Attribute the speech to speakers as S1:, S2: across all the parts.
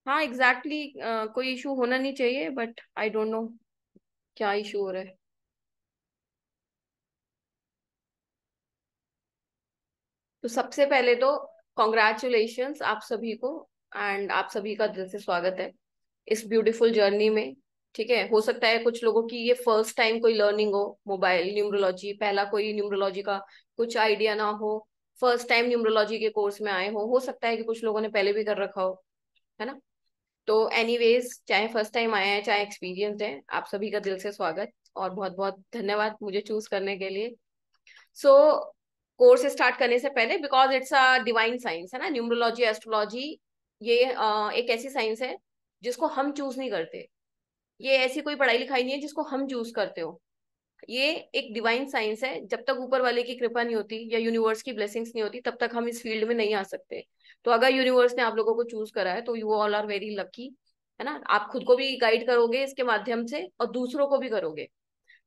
S1: हाँ exactly exactly, कोई issue होना नहीं चाहिए, बट आई डोंट नो क्या इशू हो रहा है। तो सबसे पहले तो कॉन्ग्रेचुलेशंस आप सभी को, एंड आप सभी का दिल से स्वागत है इस ब्यूटीफुल जर्नी में। ठीक है, हो सकता है कुछ लोगों की ये फर्स्ट टाइम कोई लर्निंग हो, मोबाइल न्यूमरोलॉजी, पहला कोई न्यूमरोलॉजी का कुछ आइडिया ना हो, फर्स्ट टाइम न्यूमरोलॉजी के कोर्स में आए हो सकता है कि कुछ लोगों ने पहले भी कर रखा हो, है ना। तो एनीवेज, चाहे फर्स्ट टाइम आए हैं चाहे एक्सपीरियंस है, आप सभी का दिल से स्वागत और बहुत बहुत धन्यवाद मुझे चूज करने के लिए। सो कोर्स स्टार्ट करने से पहले, because it's a divine science है ना, न्यूमरोलॉजी एस्ट्रोलॉजी, ये एक ऐसी साइंस है जिसको हम चूज नहीं करते। ये ऐसी कोई पढ़ाई लिखाई नहीं है जिसको हम चूज करते हो। ये एक डिवाइन साइंस है, जब तक ऊपर वाले की कृपा नहीं होती या यूनिवर्स की ब्लेसिंग्स नहीं होती तब तक हम इस फील्ड में नहीं आ सकते। तो अगर यूनिवर्स ने आप लोगों को चूज करा है तो you all are very lucky, है ना। आप खुद को भी गाइड करोगे इसके माध्यम से और दूसरों को भी करोगे।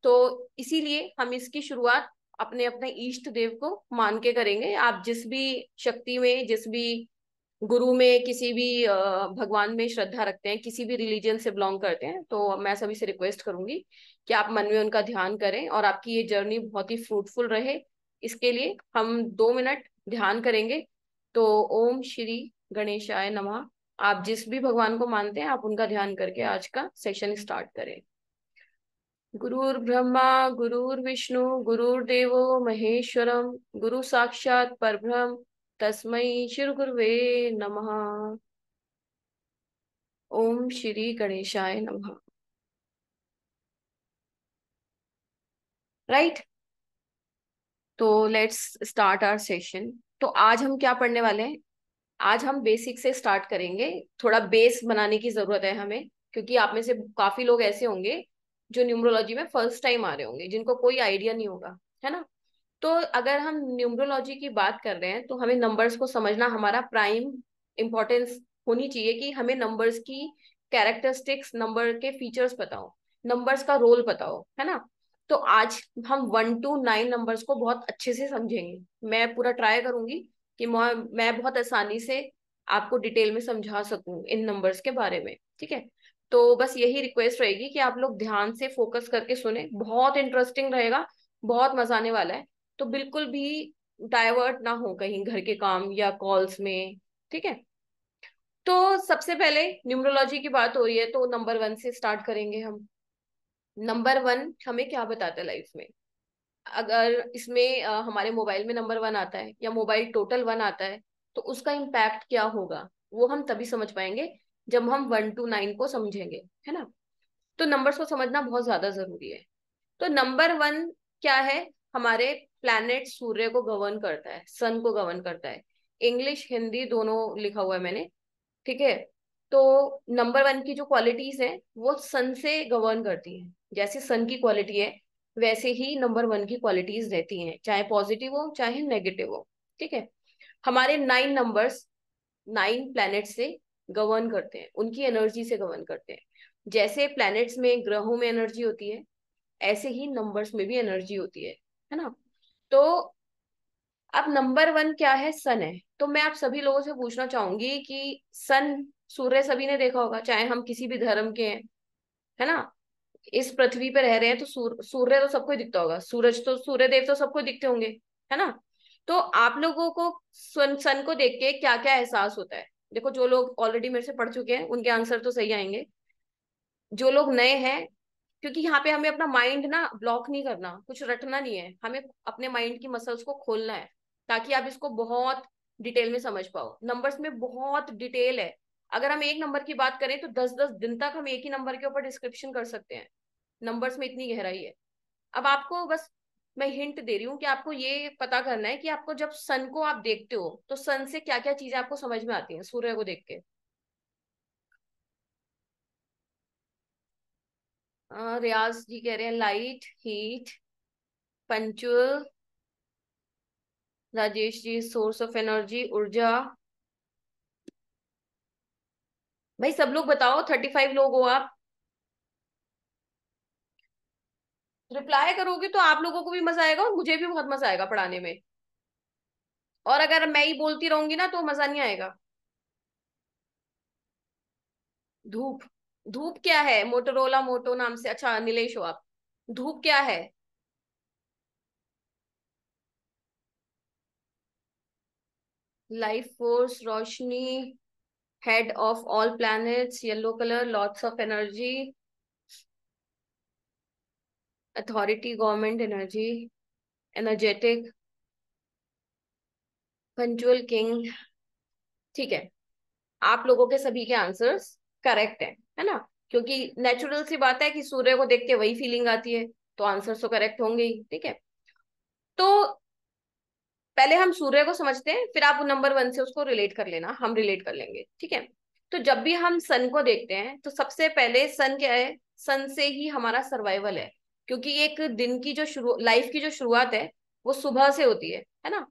S1: तो इसीलिए हम इसकी शुरुआत अपने अपने इष्ट देव को मान के करेंगे। आप जिस भी शक्ति में, जिस भी गुरु में, किसी भी भगवान में श्रद्धा रखते हैं, किसी भी रिलीजन से बिलोंग करते हैं, तो मैं सभी से रिक्वेस्ट करूंगी कि आप मन में उनका ध्यान करें और आपकी ये जर्नी बहुत ही फ्रूटफुल रहे। इसके लिए हम 2 मिनट ध्यान करेंगे। तो ओम श्री गणेशाय नमः। आप जिस भी भगवान को मानते हैं आप उनका ध्यान करके आज का सेशन स्टार्ट करें। गुरुर् ब्रह्मा गुरुर्विष्णु गुरुर्देवो महेश्वरम, गुरु साक्षात परब्रह्म, तस्मै श्री गुरुवे नमः। ओम श्री गणेशाय नमः। राइट, तो लेट्स स्टार्ट आवर सेशन। तो आज हम क्या पढ़ने वाले हैं? आज हम बेसिक से स्टार्ट करेंगे। थोड़ा बेस बनाने की जरूरत है हमें, क्योंकि आप में से काफी लोग ऐसे होंगे जो न्यूमरोलॉजी में फर्स्ट टाइम आ रहे होंगे, जिनको कोई आइडिया नहीं होगा, है ना। तो अगर हम न्यूमरोलॉजी की बात कर रहे हैं तो हमें नंबर्स को समझना हमारा प्राइम इंपॉर्टेंस होनी चाहिए, कि हमें नंबर्स की कैरेक्टरिस्टिक्स, नंबर के फीचर्स पता हो, नंबर्स का रोल पता हो, है ना। तो आज हम 1 to 9 नंबर्स को बहुत अच्छे से समझेंगे। मैं पूरा ट्राई करूंगी कि मैं बहुत आसानी से आपको डिटेल में समझा सकूं इन नंबर्स के बारे में। ठीक है, तो बस यही रिक्वेस्ट रहेगी कि आप लोग ध्यान से फोकस करके सुने, बहुत इंटरेस्टिंग रहेगा, बहुत मजा आने वाला है। तो बिल्कुल भी डाइवर्ट ना हो कहीं घर के काम या कॉल्स में। ठीक है, तो सबसे पहले न्यूमरोलॉजी की बात हो रही है तो नंबर 1 से स्टार्ट करेंगे हम। नंबर 1 हमें क्या बताता है लाइफ में? अगर इसमें हमारे मोबाइल में नंबर 1 आता है या मोबाइल टोटल 1 आता है, तो उसका इम्पैक्ट क्या होगा वो हम तभी समझ पाएंगे जब हम 1 to 9 को समझेंगे, है ना। तो नंबर्स को समझना बहुत ज्यादा जरूरी है। तो नंबर 1 क्या है? हमारे प्लैनेट सूर्य को गवर्न करता है, सन को गवर्न करता है। इंग्लिश हिंदी दोनों लिखा हुआ है मैंने। ठीक है, तो नंबर 1 की जो क्वालिटीज हैं वो सन से गवर्न करती हैं। जैसे सन की क्वालिटी है वैसे ही नंबर 1 की क्वालिटीज रहती हैं, चाहे पॉजिटिव हो चाहे नेगेटिव हो। ठीक है, हमारे 9 नंबर्स 9 प्लैनेट से गवर्न करते हैं, उनकी एनर्जी से गवर्न करते हैं। जैसे प्लैनेट्स में, ग्रहों में एनर्जी होती है, ऐसे ही नंबर्स में भी एनर्जी होती है ना। तो अब नंबर 1 क्या है? सन है। तो मैं आप सभी लोगों से पूछना चाहूंगी कि सन, सूर्य सभी ने देखा होगा, चाहे हम किसी भी धर्म के हैं, है ना। इस पृथ्वी पे रह रहे हैं तो सूर्य तो सबको ही दिखता होगा, सूरज तो, सूर्य देव तो सबको दिखते होंगे, है ना। तो आप लोगों को सन को देख के क्या क्या एहसास होता है? देखो, जो लोग ऑलरेडी मेरे से पढ़ चुके हैं उनके आंसर तो सही आएंगे। जो लोग नए हैं, क्योंकि यहाँ पे हमें अपना माइंड ना ब्लॉक नहीं करना, कुछ रटना नहीं है, हमें अपने माइंड की मसल्स को खोलना है ताकि आप इसको बहुत डिटेल में समझ पाओ। नंबर्स में बहुत डिटेल है। अगर हम एक नंबर की बात करें तो 10-10 दिन तक हम एक ही नंबर के ऊपर डिस्क्रिप्शन कर सकते हैं। नंबर्स में इतनी गहराई है। अब आपको बस मैं हिंट दे रही हूँ कि आपको ये पता करना है कि आपको जब सन को आप देखते हो तो सन से क्या क्या चीजें आपको समझ में आती हैं सूर्य को देख के। रियाज जी कह रहे हैं light, heat, punctual. Rajesh ji source of energy, ऊर्जा। भाई सब लोग बताओ, 35 लोग हो आप। रिप्लाई करोगे तो आप लोगों को भी मजा आएगा और मुझे भी बहुत मजा आएगा पढ़ाने में। और अगर मैं ही बोलती रहूंगी ना तो मजा नहीं आएगा। धूप। धूप क्या है? मोटोरोला मोटो नाम से, अच्छा नीलेश हो आप। धूप क्या है? Life force, Roshni, head of all planets, yellow colour, lots of energy, authority, government, energy, energetic, punctual, king. ठीक है, आप लोगों के सभी के आंसर्स करेक्ट है ना? क्योंकि नेचुरल सी बात है कि सूर्य को देख के वही फीलिंग आती है, तो आंसर तो करेक्ट होंगे ही। ठीक है, तो पहले हम सूर्य को समझते हैं, फिर आप नंबर वन से उसको रिलेट कर लेना, हम रिलेट कर लेंगे। ठीक है, तो जब भी हम सन को देखते हैं तो सबसे पहले सन क्या है? सन से ही हमारा सर्वाइवल है, क्योंकि एक दिन की जो शुरू लाइफ की जो शुरुआत है वो सुबह से होती है ना?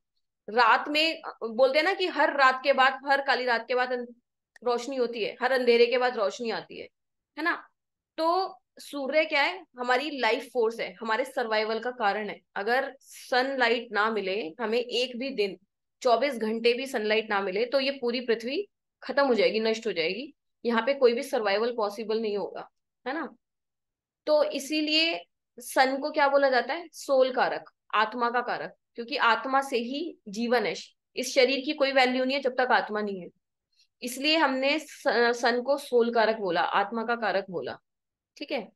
S1: रात में बोलते हैं ना कि हर रात के बाद, हर काली रात के बाद रोशनी होती है, हर अंधेरे के बाद रोशनी आती है ना? तो सूर्य क्या है? हमारी लाइफ फोर्स है, हमारे सर्वाइवल का कारण है। अगर सनलाइट ना मिले हमें एक भी दिन, 24 घंटे भी सनलाइट ना मिले, तो ये पूरी पृथ्वी खत्म हो जाएगी, नष्ट हो जाएगी। यहाँ पे कोई भी सर्वाइवल पॉसिबल नहीं होगा, है ना? तो इसीलिए सन को क्या बोला जाता है? सोल कारक, आत्मा का कारक, क्योंकि आत्मा से ही जीवन है। इस शरीर की कोई वैल्यू नहीं है जब तक आत्मा नहीं है। इसलिए हमने सन को सोल कारक बोला, आत्मा का कारक बोला। ठीक है,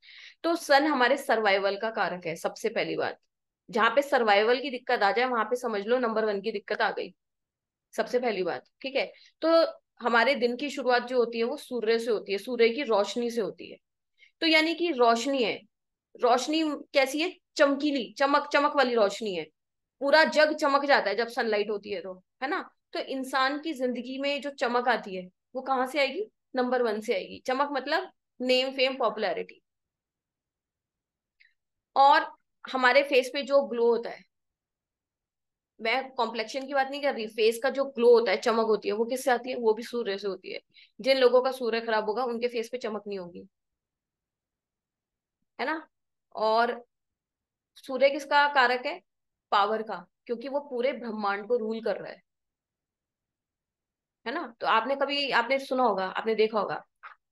S1: तो सन हमारे सर्वाइवल का कारक है, सबसे पहली बात। जहां पे सर्वाइवल की दिक्कत आ जाए वहां पे समझ लो नंबर वन की दिक्कत आ गई, सबसे पहली बात। ठीक है, तो हमारे दिन की शुरुआत जो होती है वो सूर्य से होती है, सूर्य की रोशनी से होती है। तो यानी कि रोशनी है। रोशनी कैसी है? चमकीली, चमक चमक वाली रोशनी है। पूरा जग चमक जाता है जब सनलाइट होती है तो, है ना? तो इंसान की जिंदगी में जो चमक आती है वो कहाँ से आएगी? नंबर वन से आएगी। चमक मतलब नेम, फेम, पॉपुलैरिटी। और हमारे फेस पे जो ग्लो होता है, मैं कॉम्प्लेक्शन की बात नहीं कर रही, फेस का जो ग्लो होता है, चमक होती है, वो किससे आती है? वो भी सूर्य से होती है। जिन लोगों का सूर्य खराब होगा उनके फेस पे चमक नहीं होगी, है ना? और सूर्य किसका कारक है? पावर का, क्योंकि वो पूरे ब्रह्मांड को रूल कर रहा है ना? तो आपने कभी, आपने सुना होगा, आपने देखा होगा,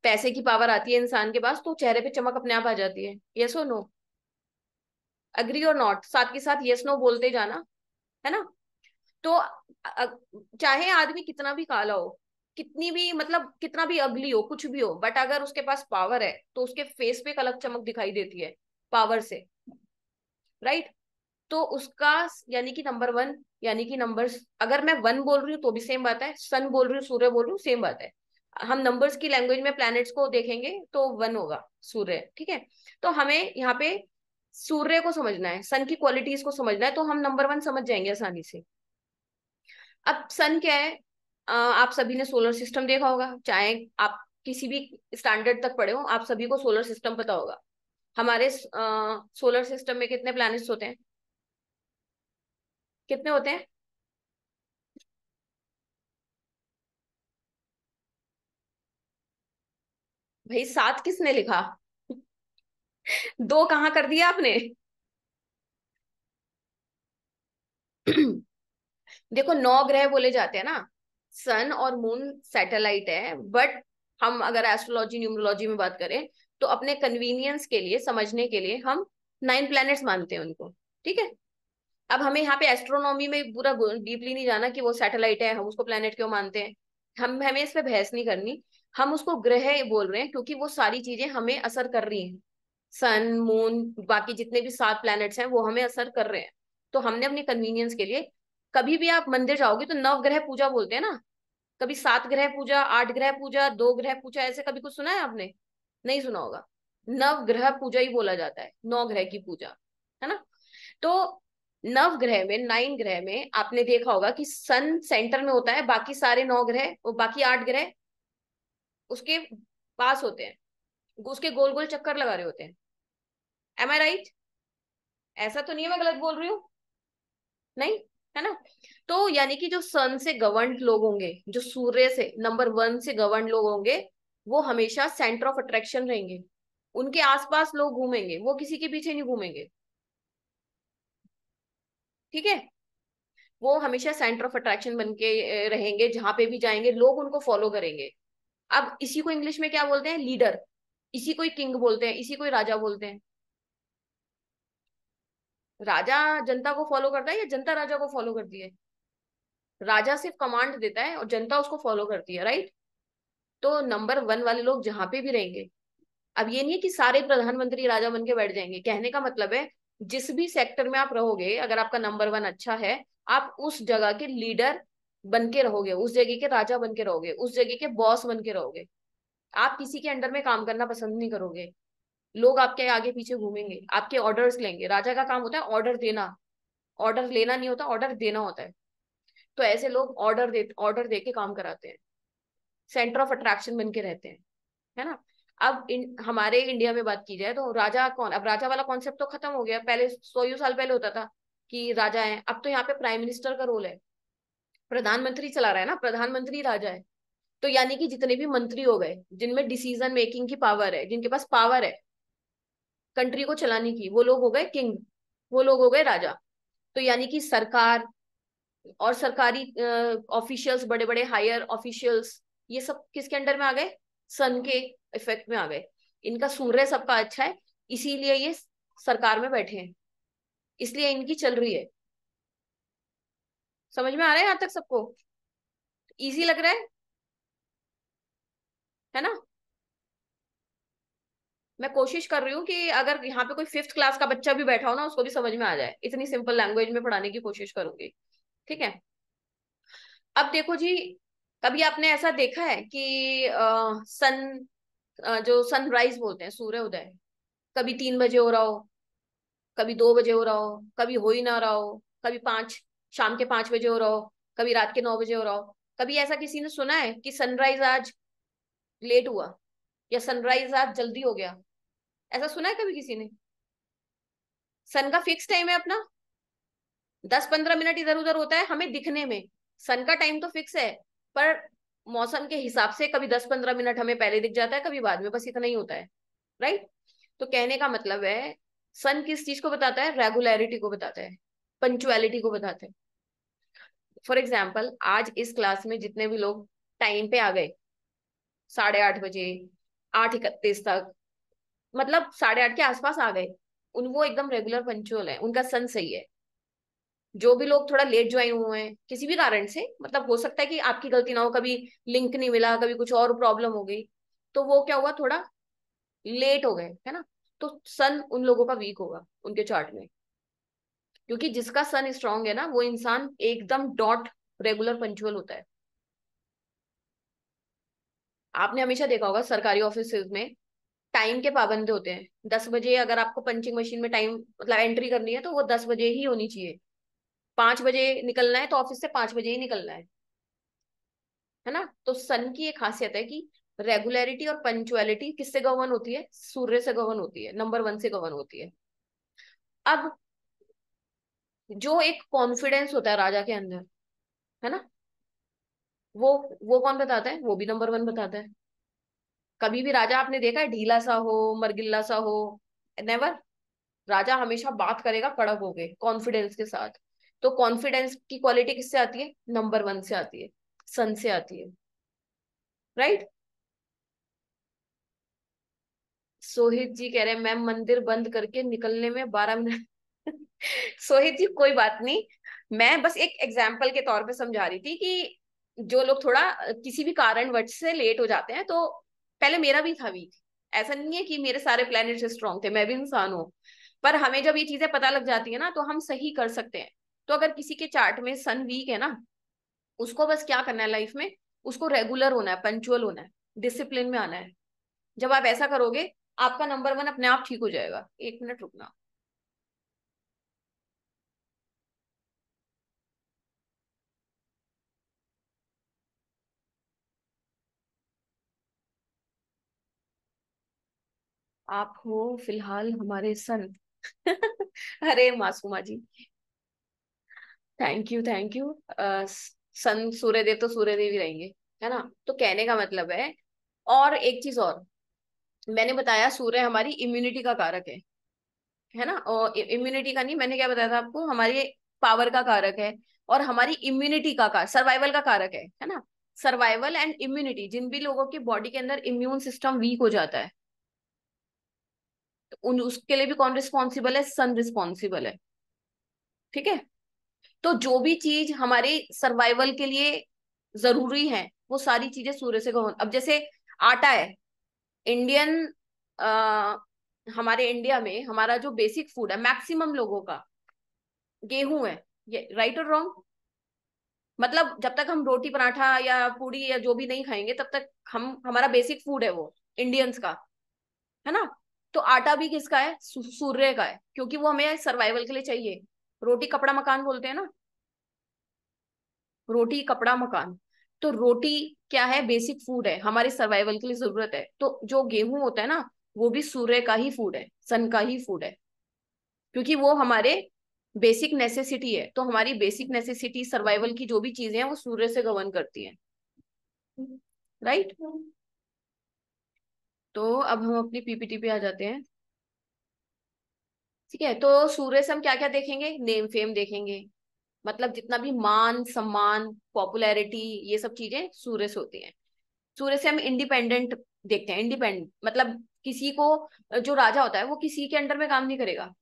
S1: पैसे की पावर आती है इंसान के पास तो चेहरे पे चमक अपने आप आ जाती है। यस और नो? अग्री और नॉट? साथ के साथ यस नो बोलते जाना, है ना? तो चाहे आदमी कितना भी काला हो, कितनी भी मतलब कितना भी अगली हो, कुछ भी हो, बट अगर उसके पास पावर है तो उसके फेस पे एक अलग चमक दिखाई देती है, पावर से। राइट? तो उसका, यानी कि नंबर वन, यानी कि नंबर्स, अगर मैं वन बोल रही हूँ तो भी सेम बात है, सन बोल रही हूँ, सूर्य बोल रही हूँ, सेम बात है। हम नंबर्स की लैंग्वेज में प्लैनेट्स को देखेंगे तो वन होगा सूर्य। ठीक है, तो हमें यहाँ पे सूर्य को समझना है, सन की क्वालिटीज को समझना है, तो हम नंबर वन समझ जाएंगे आसानी से। अब सन क्या है? आप सभी ने सोलर सिस्टम देखा होगा, चाहे आप किसी भी स्टैंडर्ड तक पढ़े हो, आप सभी को सोलर सिस्टम पता होगा। हमारे सोलर सिस्टम में कितने प्लैनेट्स होते हैं? कितने होते हैं? भाई सात किसने लिखा? दो कहाँ कर दिया आपने? देखो, नौ ग्रह बोले जाते हैं ना, सन और मून सैटेलाइट है, बट हम अगर एस्ट्रोलॉजी न्यूमरोलॉजी में बात करें तो अपने कन्वीनियंस के लिए, समझने के लिए, हम 9 प्लैनेट्स मानते हैं उनको। ठीक है, अब हमें यहाँ पे एस्ट्रोनॉमी में पूरा डीपली नहीं जाना कि वो सैटेलाइट है, हम उसको प्लेनेट क्यों मानते हैं। हमें इस पे बहस नहीं करनी। हम उसको ग्रह बोल रहे हैं क्योंकि वो सारी चीजें हमें असर कर रही हैं। सन, मून, बाकी जितने भी 7 प्लैनेट्स हैं वो हमें असर कर रहे हैं। तो हमने अपने कन्वीनियंस के लिए, कभी भी आप मंदिर जाओगे तो नव ग्रह पूजा बोलते हैं ना। कभी 7 ग्रह पूजा, 8 ग्रह पूजा, 2 ग्रह पूजा, ऐसे कभी कुछ सुना है आपने? नहीं सुना होगा। नव ग्रह पूजा ही बोला जाता है, 9 ग्रह की पूजा, है ना? तो नव ग्रह में, 9 ग्रह में आपने देखा होगा कि सन सेंटर में होता है, बाकी सारे 9 ग्रह और बाकी 8 ग्रह उसके पास होते हैं, उसके गोल गोल चक्कर लगा रहे होते हैं। एम आई राइट? ऐसा तो नहीं है मैं गलत बोल रही हूँ? नहीं, है ना? तो यानी कि जो सन से गवर्न लोग होंगे, जो सूर्य से नंबर वन से गवर्न लोग होंगे, वो हमेशा सेंटर ऑफ अट्रैक्शन रहेंगे। उनके आसपास लोग घूमेंगे, वो किसी के पीछे नहीं घूमेंगे। ठीक है, वो हमेशा सेंटर ऑफ अट्रैक्शन बन के रहेंगे, जहां पे भी जाएंगे लोग उनको फॉलो करेंगे। अब इसी को इंग्लिश में क्या बोलते हैं? लीडर। इसी को किंग बोलते हैं, इसी को राजा बोलते हैं। राजा जनता को फॉलो करता है या जनता राजा को फॉलो करती है? राजा सिर्फ कमांड देता है और जनता उसको फॉलो करती है, राइट? तो नंबर वन वाले लोग जहां पे भी रहेंगे, अब ये नहीं है कि सारे प्रधानमंत्री राजा बन के बैठ जाएंगे, कहने का मतलब है जिस भी सेक्टर में आप रहोगे, अगर आपका नंबर वन अच्छा है, आप उस जगह के लीडर बन के रहोगे, उस जगह के राजा बन के रहोगे, उस जगह के बॉस बन के रहोगे। आप किसी के अंडर में काम करना पसंद नहीं करोगे। लोग आपके आगे पीछे घूमेंगे, आपके ऑर्डर्स लेंगे। राजा का काम होता है ऑर्डर देना, ऑर्डर लेना नहीं होता, ऑर्डर देना होता है। तो ऐसे लोग ऑर्डर दे के काम कराते हैं, सेंटर ऑफ अट्रैक्शन बन के रहते हैं, है ना? अब हमारे इंडिया में बात की जाए तो राजा कौन? अब राजा वाला कॉन्सेप्ट तो खत्म हो गया। पहले 100 साल पहले होता था कि राजा है, अब तो यहाँ पे प्राइम मिनिस्टर का रोल है। प्रधानमंत्री चला रहा है ना, प्रधानमंत्री राजा है। तो यानी कि जितने भी मंत्री हो गए जिनमें डिसीजन मेकिंग की पावर है, जिनके पास पावर है कंट्री को चलाने की, वो लोग हो गए किंग, वो लोग हो गए राजा। तो यानी कि सरकार और सरकारी ऑफिशियल्स, बड़े बड़े हायर ऑफिशियल्स, ये सब किसके अंडर में आ गए? सन के इफेक्ट में आ गए। इनका सूर्य सबका अच्छा है, इसीलिए ये सरकार में बैठे हैं, इसलिए इनकी चल रही है। समझ में आ रहा है यहां तक सबको? इजी लग रहा है ना? मैं कोशिश कर रही हूँ कि अगर यहाँ पे कोई 5th क्लास का बच्चा भी बैठा हो ना, उसको भी समझ में आ जाए, इतनी सिंपल लैंग्वेज में पढ़ाने की कोशिश करूंगी। ठीक है? अब देखो जी, कभी आपने ऐसा देखा है कि जो सनराइज बोलते हैं, सूर्य उदय, कभी 3 बजे हो रहा हो, कभी 2 बजे हो रहा हो, कभी हो ही ना रहा हो, कभी शाम के 5 बजे हो रहा हो, कभी रात के 9 बजे हो रहा हो। कभी ऐसा किसी ने सुना है कि सनराइज आज लेट हुआ या सनराइज आज जल्दी हो गया? ऐसा सुना है कभी किसी ने? सन का फिक्स टाइम है अपना, 10-15 मिनट इधर उधर होता है हमें दिखने में। सन का टाइम तो फिक्स है, पर मौसम के हिसाब से कभी 10-15 मिनट हमें पहले दिख जाता है, कभी बाद में, बस इतना ही होता है, राइट? तो कहने का मतलब है, सन किस चीज को बताता है? रेगुलरिटी को बताता है, पंचुअलिटी को बताता है। फॉर एग्जाम्पल, आज इस क्लास में जितने भी लोग टाइम पे आ गए, 8:30 बजे, 8:31 तक, मतलब 8:30 के आसपास आ गए, उन वो एकदम रेगुलर पंचुअल है, उनका सन सही है। जो भी लोग थोड़ा लेट ज्वाइन हुए हैं किसी भी कारण से, मतलब हो सकता है कि आपकी गलती ना हो, कभी लिंक नहीं मिला, कभी कुछ और प्रॉब्लम हो गई, तो वो क्या हुआ, थोड़ा लेट हो गए, है ना? तो सन उन लोगों का वीक होगा उनके चार्ट में, क्योंकि जिसका सन स्ट्रांग है ना, वो इंसान एकदम डॉट रेगुलर पंचुअल होता है। आपने हमेशा देखा होगा सरकारी ऑफिस में टाइम के पाबंद होते हैं। 10 बजे अगर आपको पंचिंग मशीन में टाइम, मतलब एंट्री करनी है, तो वो 10 बजे ही होनी चाहिए। 5 बजे निकलना है तो ऑफिस से 5 बजे ही निकलना है ना? तो सन की एक खासियत है कि रेगुलरिटी और पंचुअलिटी किससे गवर्न होती है? सूर्य से गवर्न होती है, नंबर वन से गवर्न होती है। अब जो एक कॉन्फिडेंस होता है राजा के अंदर, है ना, वो वो कौन बताता है? वो भी नंबर वन बताता है। कभी भी राजा आपने देखा है ढीला सा हो, मरगिल्ला सा हो? नेवर। राजा हमेशा बात करेगा कड़क होके, कॉन्फिडेंस के साथ। तो कॉन्फिडेंस की क्वालिटी किससे आती है? नंबर वन से आती है, सन से आती है, राइट? सोहित जी कह रहे हैं मैम मंदिर बंद करके निकलने में 12 मिनट। सोहित जी कोई बात नहीं, मैं बस एक एग्जाम्पल के तौर पे समझा रही थी कि जो लोग थोड़ा किसी भी कारणवश से लेट हो जाते हैं, तो पहले मेरा भी था वीक। ऐसा नहीं है कि मेरे सारे प्लैनेट स्ट्रांग थे, मैं भी इंसान हूँ। पर हमें जब ये चीजें पता लग जाती है ना, तो हम सही कर सकते हैं। तो अगर किसी के चार्ट में सन वीक है ना, उसको बस क्या करना है लाइफ में? उसको रेगुलर होना है, पंचुअल होना है, डिसिप्लिन में आना है। जब आप ऐसा करोगे, आपका नंबर वन अपने आप ठीक हो जाएगा। 1 मिनट रुकना। आप हो फिलहाल हमारे सन। अरे मासूमा जी, थैंक यू थैंक यू। सन सूर्यदेव तो सूर्यदेव ही रहेंगे, है ना? तो कहने का मतलब है, और एक चीज और, मैंने बताया सूर्य हमारी इम्यूनिटी का कारक है ना? और इम्यूनिटी का नहीं, मैंने क्या बताया था आपको, हमारी पावर का कारक है, और हमारी इम्यूनिटी का कारक, सर्वाइवल का कारक है ना? सर्वाइवल एंड इम्यूनिटी, जिन भी लोगों की बॉडी के अंदर इम्यून सिस्टम वीक हो जाता है, तो उन उसके लिए भी कौन रिस्पॉन्सिबल है? सन रिस्पॉन्सिबल है। ठीक है। तो जो भी चीज हमारे सर्वाइवल के लिए जरूरी है, वो सारी चीजें सूर्य से गवन। अब जैसे आटा है, इंडियन आ, हमारे इंडिया में हमारा जो बेसिक फूड है मैक्सिमम लोगों का, गेहूं है। ये राइट और रॉन्ग? मतलब जब तक हम रोटी पराठा या पूड़ी या जो भी नहीं खाएंगे, तब तक हम, हमारा बेसिक फूड है वो इंडियंस का, है ना? तो आटा भी किसका है? सूर्य का है, क्योंकि वो हमें सर्वाइवल के लिए चाहिए। रोटी कपड़ा मकान बोलते हैं ना, रोटी कपड़ा मकान। तो रोटी क्या है? बेसिक फूड है, हमारे सर्वाइवल के लिए जरूरत है। तो जो गेहूं होता है ना, वो भी सूर्य का ही फूड है, सन का ही फूड है, क्योंकि वो हमारे बेसिक नेसेसिटी है। तो हमारी बेसिक नेसेसिटी सर्वाइवल की जो भी चीजें हैं, वो सूर्य से गवर्न करती हैं। राइट। तो अब हम अपनी पीपीटी पे आ जाते हैं। ठीक है, तो सूर्य से हम क्या क्या देखेंगे? नेम फेम देखेंगे, मतलब जितना भी मान सम्मान, पॉपुलैरिटी, ये सब चीजें सूर्य से होती हैं। सूर्य से हम इंडिपेंडेंट देखते हैं। इंडिपेंडेंट मतलब किसी को, जो राजा होता है वो किसी के अंडर में काम नहीं करेगा,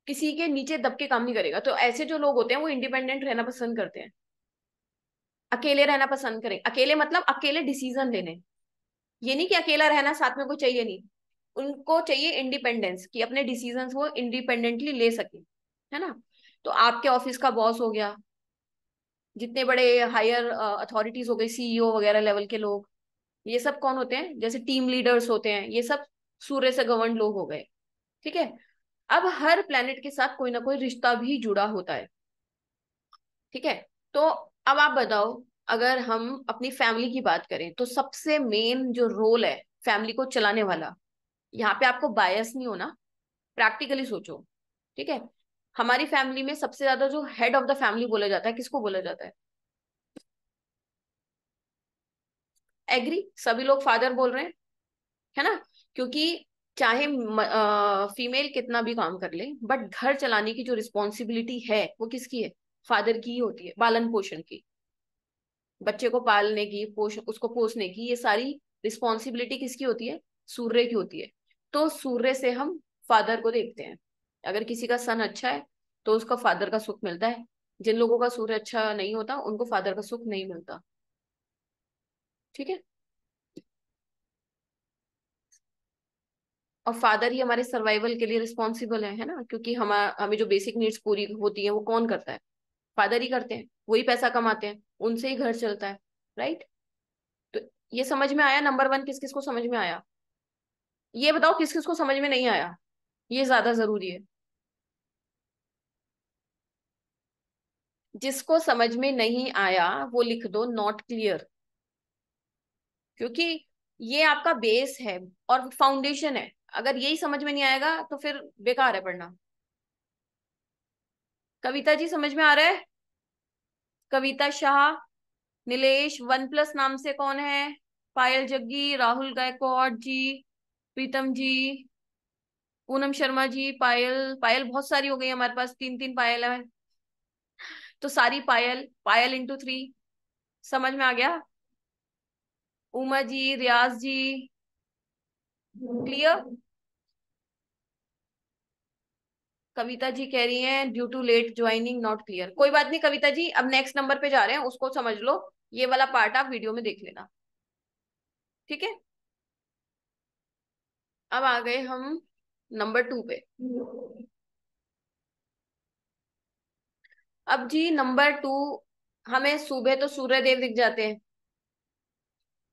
S1: किसी के नीचे दब के काम नहीं करेगा। तो ऐसे जो लोग होते हैं वो इंडिपेंडेंट रहना पसंद करते हैं, अकेले रहना पसंद करें। अकेले मतलब अकेले डिसीजन लेने, ये नहीं कि अकेला रहना साथ में कोई चाहिए नहीं। उनको चाहिए इंडिपेंडेंस, कि अपने डिसीजंस वो इंडिपेंडेंटली ले सके, है ना? तो आपके ऑफिस का बॉस हो गया, जितने बड़े हायर अथॉरिटीज हो गई, सीईओ वगैरह लेवल के लोग, ये सब कौन होते हैं? जैसे टीम लीडर्स होते हैं, ये सब सूर्य से गवर्न लोग हो गए। ठीक है। अब हर प्लेनेट के साथ कोई ना कोई रिश्ता भी जुड़ा होता है। ठीक है। तो अब आप बताओ, अगर हम अपनी फैमिली की बात करें, तो सबसे मेन जो रोल है फैमिली को चलाने वाला, यहाँ पे आपको बायस नहीं होना, प्रैक्टिकली सोचो। ठीक है। हमारी फैमिली में सबसे ज्यादा जो हेड ऑफ द फैमिली बोला जाता है, किसको बोला जाता है? एग्री? सभी लोग फादर बोल रहे हैं, है ना? क्योंकि चाहे फीमेल कितना भी काम कर ले, बट घर चलाने की जो रिस्पॉन्सिबिलिटी है वो किसकी है? फादर की ही होती है। पालन पोषण की, बच्चे को पालने की, उसको पोसने की, ये सारी रिस्पॉन्सिबिलिटी किसकी होती है? सूर्य की होती है। तो सूर्य से हम फादर को देखते हैं। अगर किसी का सन अच्छा है, तो उसका फादर का सुख मिलता है। जिन लोगों का सूर्य अच्छा नहीं होता, उनको फादर का सुख नहीं मिलता। ठीक है। और फादर ही हमारे सर्वाइवल के लिए रिस्पॉन्सिबल है ना? क्योंकि हमें जो बेसिक नीड्स पूरी होती है वो कौन करता है? फादर ही करते हैं, वही पैसा कमाते हैं, उनसे ही घर चलता है। राइट। तो ये समझ में आया? नंबर वन किस किस को समझ में आया? ये बताओ किस किस को समझ में नहीं आया, ये ज्यादा जरूरी है। जिसको समझ में नहीं आया वो लिख दो नॉट क्लियर, क्योंकि ये आपका बेस है और फाउंडेशन है। अगर यही समझ में नहीं आएगा तो फिर बेकार है पढ़ना। कविता जी समझ में आ रहा है? कविता शाह, नीलेश, वन प्लस नाम से कौन है? पायल जग्गी, राहुल गायकवाड़ जी, प्रीतम जी, पूनम शर्मा जी, पायल। पायल बहुत सारी हो गई हमारे पास, तीन तीन पायल है। तो सारी पायल, पायल इंटू थ्री। समझ में आ गया? उमा जी, रियाज जी, क्लियर? कविता जी कह रही हैं due to late joining not clear. कोई बात नहीं कविता जी, अब नेक्स्ट नंबर पे जा रहे हैं, उसको समझ लो। ये वाला पार्ट आप वीडियो में देख लेना। ठीक है। अब आ गए हम नंबर टू पे। अब जी नंबर टू, हमें सुबह तो सूर्य देव दिख जाते हैं।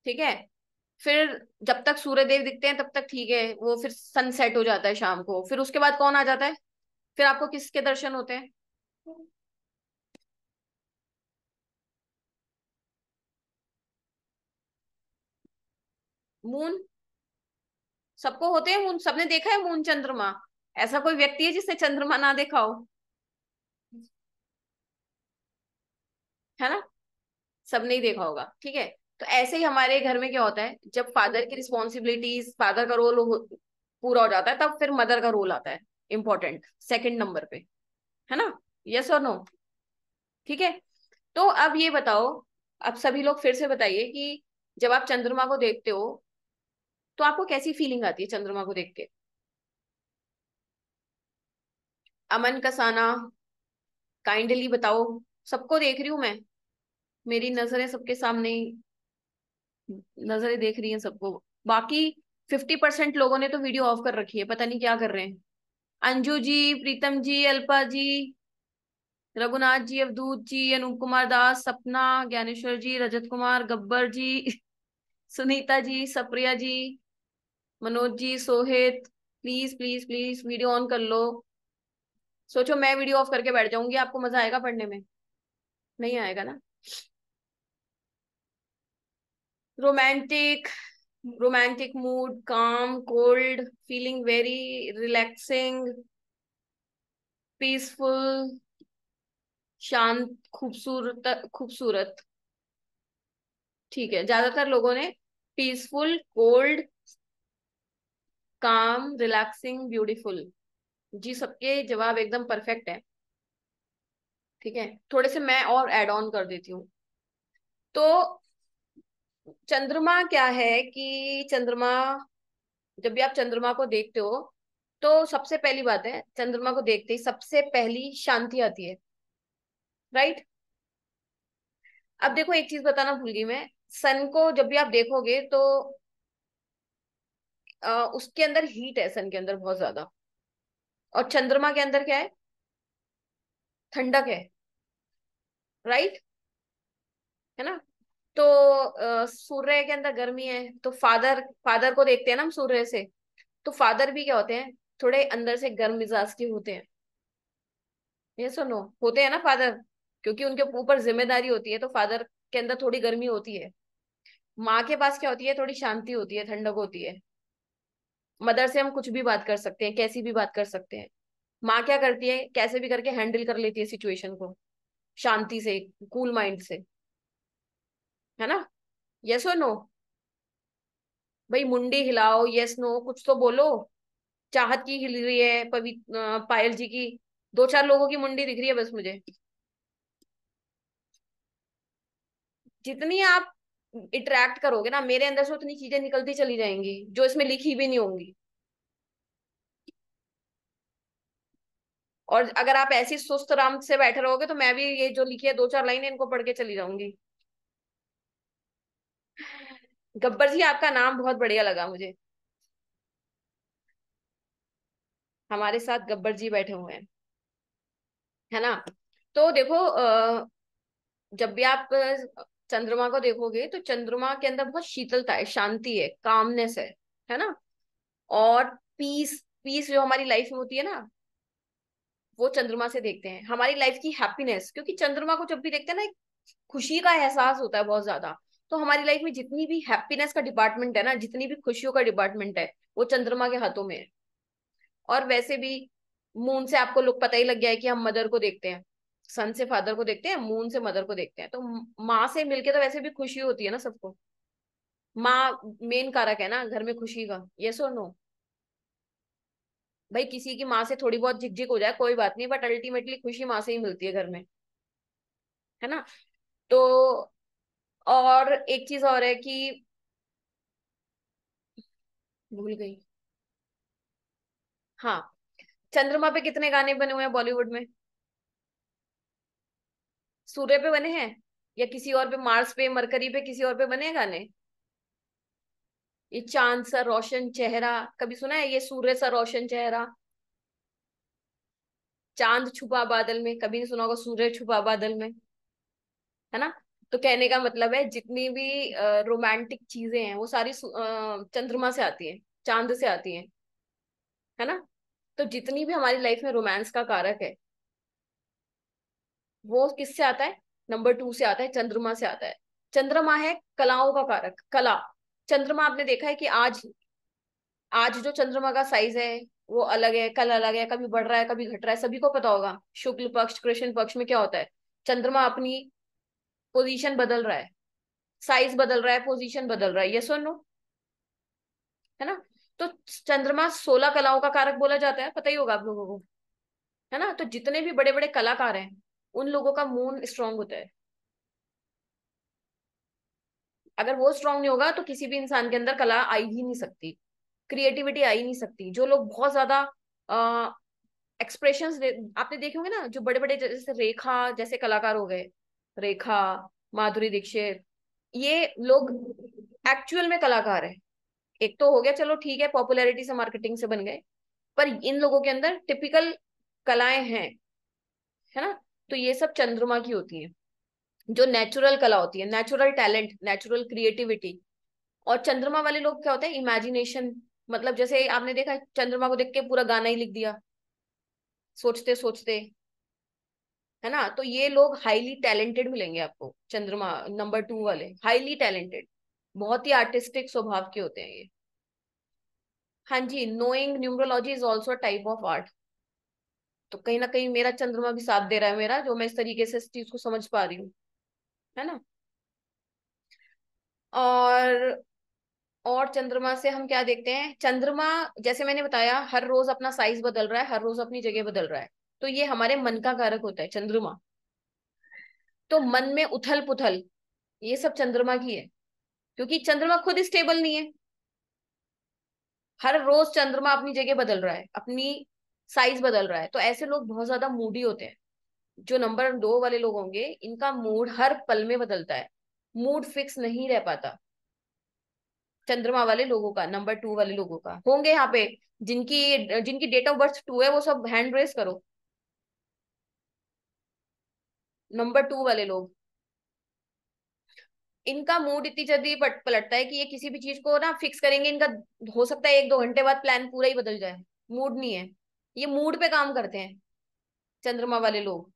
S1: ठीक है। फिर जब तक सूर्य देव दिखते हैं तब तक ठीक है, वो फिर सनसेट हो जाता है शाम को। फिर उसके बाद कौन आ जाता है? फिर आपको किसके दर्शन होते हैं? मून। सबको होते हैं मून, सबने देखा है मून चंद्रमा? ऐसा कोई व्यक्ति है जिसने चंद्रमा ना देखा हो? है ना? सबने ही देखा होगा। ठीक है। तो ऐसे ही हमारे घर में क्या होता है, जब फादर की रिस्पॉन्सिबिलिटीज, फादर का रोल पूरा हो जाता है, तब फिर मदर का रोल आता है इंपॉर्टेंट, सेकंड नंबर पे। है ना? यस और नो? ठीक है। तो अब ये बताओ, अब सभी लोग फिर से बताइए कि जब आप चंद्रमा को देखते हो तो आपको कैसी फीलिंग आती है चंद्रमा को देख के? अमन कसाना, काइंडली बताओ। सबको देख रही हूं मैं, मेरी नजरें सबके सामने ही, नजरें देख रही हैं सबको। बाकी 50% लोगों ने तो वीडियो ऑफ कर रखी है, पता नहीं क्या कर रहे हैं। अंजू जी, प्रीतम जी, अल्पा जी, रघुनाथ जी, अवधूत जी, Anoop Kumar Das, Sapna, Gyaneshwar ji, Rajat Kumar, Gabbar ji, Sunita ji, Sapriya ji, Manoj ji, Sohit, please please please video on कर लो। सोचो मैं वीडियो ऑफ करके बैठ जाऊंगी, आपको मजा आएगा पढ़ने में? नहीं आएगा ना। रोमांटिक, रोमांटिक मूड, काम, cold, feeling very relaxing, peaceful, शांत, खूबसूरत, खूबसूरत। ठीक है, ज्यादातर लोगों ने पीसफुल, कोल्ड, काम, रिलैक्सिंग, ब्यूटीफुल। जी, सबके जवाब एकदम परफेक्ट है। ठीक है, थोड़े से मैं और ऐड ऑन कर देती हूँ। तो चंद्रमा क्या है कि चंद्रमा, जब भी आप चंद्रमा को देखते हो तो सबसे पहली बात है, चंद्रमा को देखते ही सबसे पहली शांति आती है। राइट। अब देखो, एक चीज बताना भूल गई मैं। सन को जब भी आप देखोगे तो उसके अंदर हीट है, सन के अंदर बहुत ज्यादा। और चंद्रमा के अंदर क्या है? ठंडक है। राइट, है ना। तो सूर्य के अंदर गर्मी है, तो फादर फादर को देखते हैं ना हम सूर्य से। तो फादर भी क्या होते हैं? थोड़े अंदर से गर्म मिजाज के होते हैं। ये सुनो, होते हैं ना फादर, क्योंकि उनके ऊपर जिम्मेदारी होती है, तो फादर के अंदर थोड़ी गर्मी होती है। माँ के पास क्या होती है? थोड़ी शांति होती है, ठंडक होती है। मदर से हम कुछ भी बात कर सकते हैं, कैसी भी बात कर सकते हैं। माँ क्या करती है? कैसे भी करके हैंडल कर लेती है सिचुएशन को, शांति से, कूल माइंड से। है ना? यस और नो? भाई मुंडी हिलाओ, यस नो कुछ तो बोलो। चाहत की हिल रही है, पायल जी की, दो चार लोगों की मुंडी दिख रही है बस मुझे। जितनी आप इंटरेक्ट करोगे ना मेरे अंदर से, उतनी चीजें निकलती चली जाएंगी जो इसमें लिखी भी नहीं होंगी। और अगर आप ऐसी सुस्त राम से बैठे रहोगे तो मैं भी ये जो लिखी है दो चार लाइनें इनको पढ़ के चली जाऊंगी। गब्बर जी, आपका नाम बहुत बढ़िया लगा मुझे। हमारे साथ गब्बर जी बैठे हुए हैं, है ना। तो देखो, जब भी आप चंद्रमा को देखोगे तो चंद्रमा के अंदर बहुत शीतलता है, शांति है, कामनेस है ना। और पीस, पीस जो हमारी लाइफ में होती है ना, वो चंद्रमा से देखते हैं। हमारी लाइफ की हैप्पीनेस, क्योंकि चंद्रमा को जब भी देखते हैं ना, एक खुशी का एहसास होता है बहुत ज्यादा। तो हमारी लाइफ में जितनी भी हैप्पीनेस का डिपार्टमेंट है ना, जितनी भी खुशियों का डिपार्टमेंट है, वो चंद्रमा के हाथों में है। और वैसे भी मून से आपको लोग पता ही लग गया है कि हम मदर को देखते हैं। सन से फादर को देखते हैं, मून से मदर को देखते हैं। तो माँ से मिलके तो वैसे भी खुशी होती है ना सबको। माँ मेन कारक है ना घर में खुशी का। यस और नो? भाई किसी की माँ से थोड़ी बहुत झिकझिक हो जाए कोई बात नहीं, बट अल्टीमेटली खुशी माँ से ही मिलती है घर में, है ना। तो और एक चीज और है कि, भूल गई। हाँ, चंद्रमा पे कितने गाने बने हुए हैं बॉलीवुड में? सूर्य पे बने हैं या किसी और पे, मार्स पे, मरकरी पे, किसी और पे बने हैं गाने? ये चांद सा रोशन चेहरा, कभी सुना है? ये सूर्य सा रोशन चेहरा, चांद छुपा बादल में, कभी नहीं सुना होगा सूर्य छुपा बादल में, है ना। तो कहने का मतलब है, जितनी भी रोमांटिक चीजें हैं वो सारी चंद्रमा से आती हैं, चांद से आती हैं, है ना। तो जितनी भी हमारी लाइफ में रोमांस का कारक है, वो किससे आता है? नंबर 2 से आता है, चंद्रमा से आता है। चंद्रमा है कलाओं का कारक, कला। चंद्रमा, आपने देखा है कि आज, आज जो चंद्रमा का साइज है वो अलग है, कल अलग है, कभी बढ़ रहा है कभी घट रहा है, सभी को पता होगा। शुक्ल पक्ष कृष्ण पक्ष में क्या होता है? चंद्रमा अपनी पोजीशन बदल रहा है, साइज बदल रहा है, पोजीशन बदल रहा है। ये सुनो, है ना। तो चंद्रमा 16 कलाओं का कारक बोला जाता है, पता ही होगा आप लोगों को, है ना। तो जितने भी बड़े बड़े कलाकार हैं, उन लोगों का मून स्ट्रांग होता है। अगर वो स्ट्रांग नहीं होगा तो किसी भी इंसान के अंदर कला आ ही नहीं सकती, क्रिएटिविटी आ ही नहीं सकती। जो लोग बहुत ज्यादा एक्सप्रेशंस आपने देखे होंगे ना, जो बड़े बड़े जैसे रेखा जैसे कलाकार हो गए, रेखा, माधुरी दीक्षित, ये लोग एक्चुअल में कलाकार है। एक तो हो गया चलो ठीक है, पॉपुलैरिटी से मार्केटिंग से बन गए, पर इन लोगों के अंदर टिपिकल कलाएं हैं, है ना। तो ये सब चंद्रमा की होती है, जो नेचुरल कला होती है, नेचुरल टैलेंट, नेचुरल क्रिएटिविटी। और चंद्रमा वाले लोग क्या होते हैं, इमेजिनेशन, मतलब जैसे आपने देखा चंद्रमा को देख के पूरा गाना ही लिख दिया सोचते सोचते, है ना। तो ये लोग हाईली टैलेंटेड मिलेंगे आपको, चंद्रमा नंबर 2 वाले हाईली टैलेंटेड, बहुत ही आर्टिस्टिक स्वभाव के होते हैं ये। हाँ जी, knowing numerology is also type of art. तो कहीं ना कहीं मेरा चंद्रमा भी साथ दे रहा है मेरा, जो मैं इस तरीके से इस चीज को समझ पा रही हूँ, है ना। और और चंद्रमा से हम क्या देखते हैं, चंद्रमा जैसे मैंने बताया हर रोज अपना साइज बदल रहा है, हर रोज अपनी जगह बदल रहा है। तो ये हमारे मन का कारक होता है चंद्रमा। तो मन में उथल पुथल, ये सब चंद्रमा की है, क्योंकि चंद्रमा खुद स्टेबल नहीं है। हर रोज चंद्रमा अपनी जगह बदल रहा है, अपनी साइज बदल रहा है। तो ऐसे लोग बहुत ज्यादा मूडी होते हैं। जो नंबर 2 वाले लोग होंगे, इनका मूड हर पल में बदलता है, मूड फिक्स नहीं रह पाता। चंद्रमा वाले लोगों का, नंबर 2 वाले लोगों का होंगे यहाँ पे, जिनकी जिनकी डेट ऑफ बर्थ 2 है, वो सब हैंड रेस करो। नंबर 2 वाले लोग, इनका मूड इतनी जल्दी पलटता है कि ये किसी भी चीज को ना फिक्स करेंगे, इनका हो सकता है 1-2 घंटे बाद प्लान पूरा ही बदल जाए। मूड नहीं है, ये मूड पे काम करते हैं चंद्रमा वाले लोग।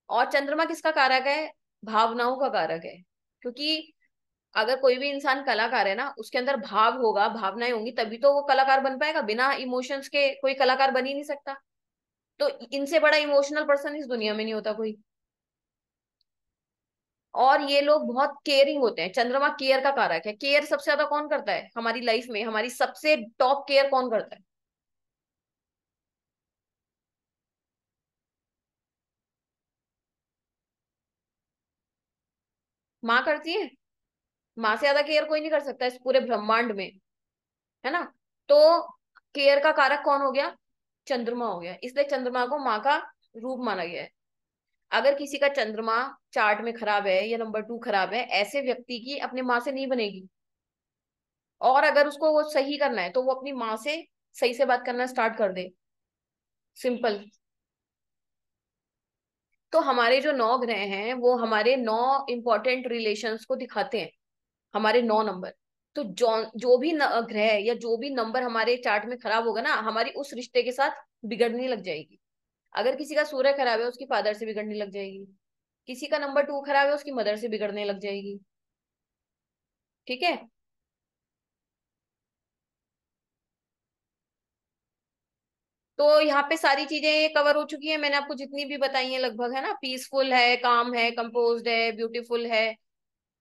S1: और चंद्रमा किसका कारक है, भावनाओं का कारक है। क्योंकि अगर कोई भी इंसान कलाकार है ना, उसके अंदर भाव होगा, भावनाएं होंगी, तभी तो वो कलाकार बन पाएगा। बिना इमोशंस के कोई कलाकार बन ही नहीं सकता। तो इनसे बड़ा इमोशनल पर्सन इस दुनिया में नहीं होता कोई। और ये लोग बहुत केयरिंग होते हैं, चंद्रमा केयर का कारक है। केयर सबसे ज्यादा कौन करता है हमारी लाइफ में, हमारी सबसे टॉप केयर कौन करता है। माँ करती है। माँ से ज्यादा केयर कोई नहीं कर सकता इस पूरे ब्रह्मांड में, है ना। तो केयर का कारक कौन हो गया, चंद्रमा हो गया। इसलिए चंद्रमा को माँ का रूप माना गया है। अगर किसी का चंद्रमा चार्ट में खराब है या नंबर 2 खराब है, ऐसे व्यक्ति की अपनी माँ से नहीं बनेगी। और अगर उसको वो सही करना है तो वो अपनी माँ से सही से बात करना स्टार्ट कर दे, सिंपल। तो हमारे जो 9 ग्रह हैं वो हमारे 9 इंपॉर्टेंट रिलेशंस को दिखाते हैं, हमारे 9 नंबर। तो जो जो भी ग्रह या जो भी नंबर हमारे चार्ट में खराब होगा ना, हमारी उस रिश्ते के साथ बिगड़ने लग जाएगी। अगर किसी का सूर्य खराब है, उसकी फादर से बिगड़ने लग जाएगी। किसी का नंबर 2 खराब है, उसकी मदर से बिगड़ने लग जाएगी। ठीक है। तो यहाँ पे सारी चीजें कवर हो चुकी है, मैंने आपको जितनी भी बताई हैं लगभग, है ना। पीसफुल है, काम है, कंपोज्ड है, ब्यूटीफुल है।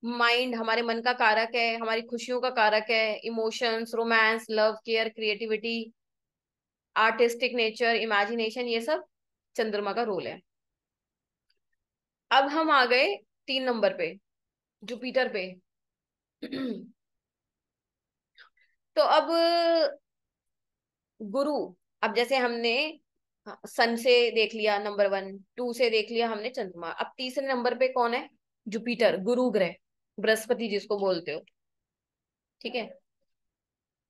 S1: माइंड हमारे मन का कारक है, हमारी खुशियों का कारक है। Emotions, romance, love, care, creativity, artistic nature, imagination, ये सब चंद्रमा का रोल है। अब हम आ गए 3 नंबर पे, जुपिटर पे। तो अब गुरु, अब जैसे हमने सन से देख लिया नंबर 1, 2 से देख लिया हमने चंद्रमा, अब तीसरे नंबर पे कौन है, जुपिटर, गुरु ग्रह, बृहस्पति जिसको बोलते हो। ठीक है।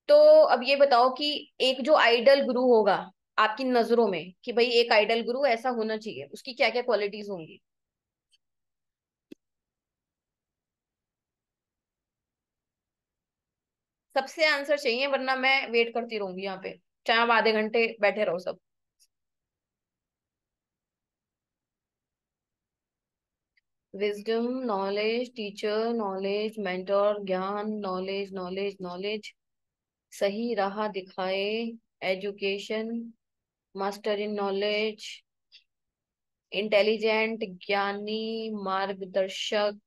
S1: तो अब ये बताओ कि एक जो आइडल गुरु होगा आपकी नजरों में, कि भाई एक आइडल गुरु ऐसा होना चाहिए, उसकी क्या क्या क्वालिटीज होंगी। सबसे आंसर चाहिए, वरना मैं वेट करती रहूंगी यहाँ पे, चाहे आप आधे घंटे बैठे रहो सब। Wisdom, knowledge, teacher, knowledge, mentor, ज्ञान, नॉलेज, नॉलेज, नॉलेज, सही राह दिखाए, education, master in knowledge, intelligent, ज्ञानी, मार्गदर्शक,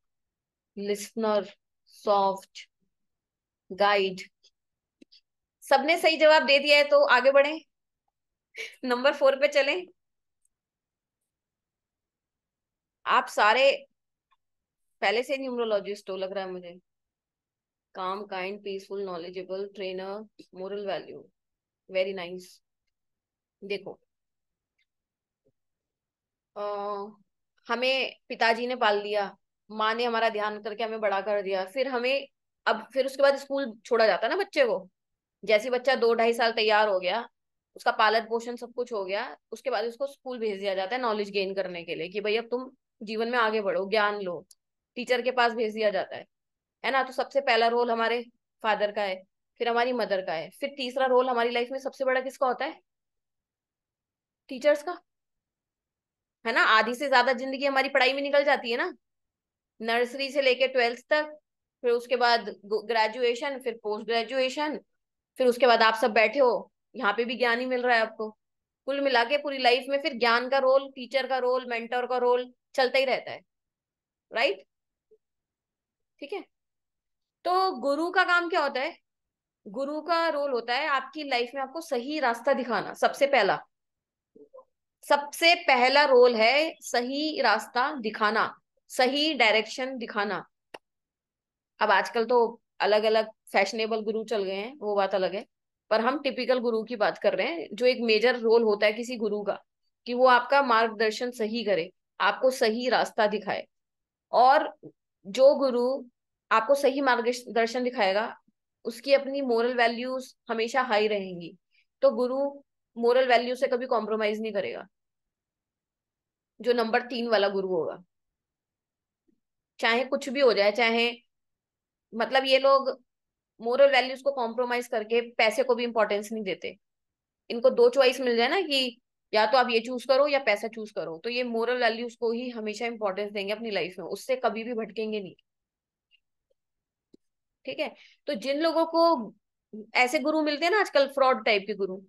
S1: लिसनर, सॉफ्ट, गाइड। सबने सही जवाब दे दिया है, तो आगे बढ़े, नंबर 4 पे चलें। आप सारे पहले से न्यूमरोलॉजिस्ट हो लग रहा है मुझे। काम, kind, peaceful, knowledgeable, trainer, moral value. Very nice. देखो, अ, हमें पिताजी ने पाल दिया, माँ ने हमारा ध्यान करके हमें बड़ा कर दिया, फिर हमें, अब फिर उसके बाद स्कूल छोड़ा जाता है ना बच्चे को। जैसे ही बच्चा 2 ढाई साल तैयार हो गया, उसका पालन पोषण सब कुछ हो गया, उसके बाद उसको स्कूल भेज दिया जाता है नॉलेज गेन करने के लिए, कि भाई अब तुम जीवन में आगे बढ़ो, ज्ञान लो। टीचर के पास भेज दिया जाता है ना। तो सबसे पहला रोल हमारे फादर का है, फिर हमारी मदर का है, फिर तीसरा रोल हमारी लाइफ में सबसे बड़ा किसका होता है? टीचर्स का। है ना, आधी से ज्यादा जिंदगी हमारी पढ़ाई में निकल जाती है ना, नर्सरी से लेके 12th तक, फिर उसके बाद ग्रेजुएशन, फिर पोस्ट ग्रेजुएशन, फिर उसके बाद आप सब बैठे हो, यहाँ पे भी ज्ञान ही मिल रहा है आपको। कुल मिला के पूरी लाइफ में फिर ज्ञान का रोल, टीचर का रोल, मेंटर का रोल चलता ही रहता है। राइट। ठीक है। तो गुरु का काम क्या होता है? गुरु का रोल होता है आपकी लाइफ में आपको सही रास्ता दिखाना। सबसे पहला रोल है सही रास्ता दिखाना, सही डायरेक्शन दिखाना। अब आजकल तो अलग अलग फैशनेबल गुरु चल गए हैं, वो बात अलग है। पर हम टिपिकल गुरु की बात कर रहे हैं, जो एक मेजर रोल होता है किसी गुरु का, कि वो आपका मार्गदर्शन सही करे, आपको सही रास्ता दिखाए। और जो गुरु आपको सही मार्गदर्शन दिखाएगा, उसकी अपनी मोरल वैल्यूज हमेशा हाई रहेंगी। तो गुरु मोरल वैल्यू से कभी कॉम्प्रोमाइज नहीं करेगा, जो नंबर 3 वाला गुरु होगा। चाहे कुछ भी हो जाए, चाहे, मतलब ये लोग मोरल वैल्यूज को कॉम्प्रोमाइज करके पैसे को भी इंपॉर्टेंस नहीं देते। इनको दो चॉइस मिल जाए ना, कि या तो आप ये चूज करो या पैसा चूज करो, तो ये मोरल वैल्यूज को ही हमेशा इंपॉर्टेंस देंगे अपनी लाइफ में, उससे कभी भी भटकेंगे नहीं। ठीक है। तो जिन लोगों को ऐसे गुरु मिलते हैं ना आजकल, फ्रॉड टाइप के गुरु,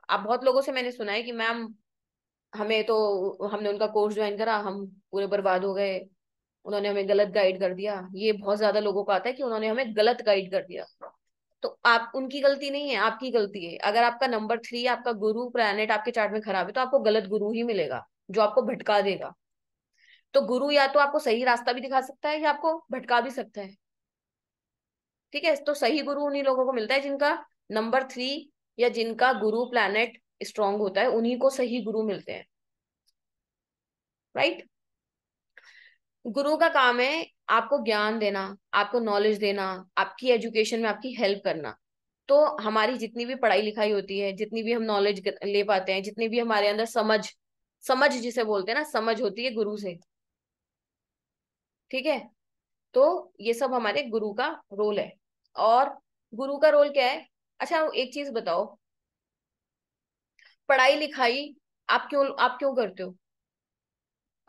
S1: अब बहुत लोगों से मैंने सुना है कि मैम, हमें तो, हमने उनका कोर्स ज्वाइन करा, हम पूरे बर्बाद हो गए, उन्होंने हमें गलत गाइड कर दिया। ये बहुत ज्यादा लोगों को आता है कि उन्होंने हमें गलत गाइड कर दिया। तो आप, उनकी गलती नहीं है, आपकी गलती है। अगर आपका नंबर 3, आपका गुरु प्लैनेट आपके चार्ट में खराब है, तो आपको गलत गुरु ही मिलेगा, जो आपको भटका देगा। तो गुरु या तो आपको सही रास्ता भी दिखा सकता है, या आपको भटका भी सकता है। ठीक है। तो सही गुरु उन्हीं लोगों को मिलता है जिनका नंबर 3 या जिनका गुरु प्लैनेट स्ट्रांग होता है, उन्हीं को सही गुरु मिलते हैं। राइट। गुरु का काम है आपको ज्ञान देना, आपको नॉलेज देना, आपकी एजुकेशन में आपकी हेल्प करना। तो हमारी जितनी भी पढ़ाई लिखाई होती है, जितनी भी हम नॉलेज ले पाते हैं, जितनी भी हमारे अंदर समझ, समझ जिसे बोलते हैं ना, समझ होती है गुरु से। ठीक है। तो ये सब हमारे गुरु का रोल है। और गुरु का रोल क्या है? अच्छा, एक चीज बताओ, पढ़ाई लिखाई आप क्यों करते हो?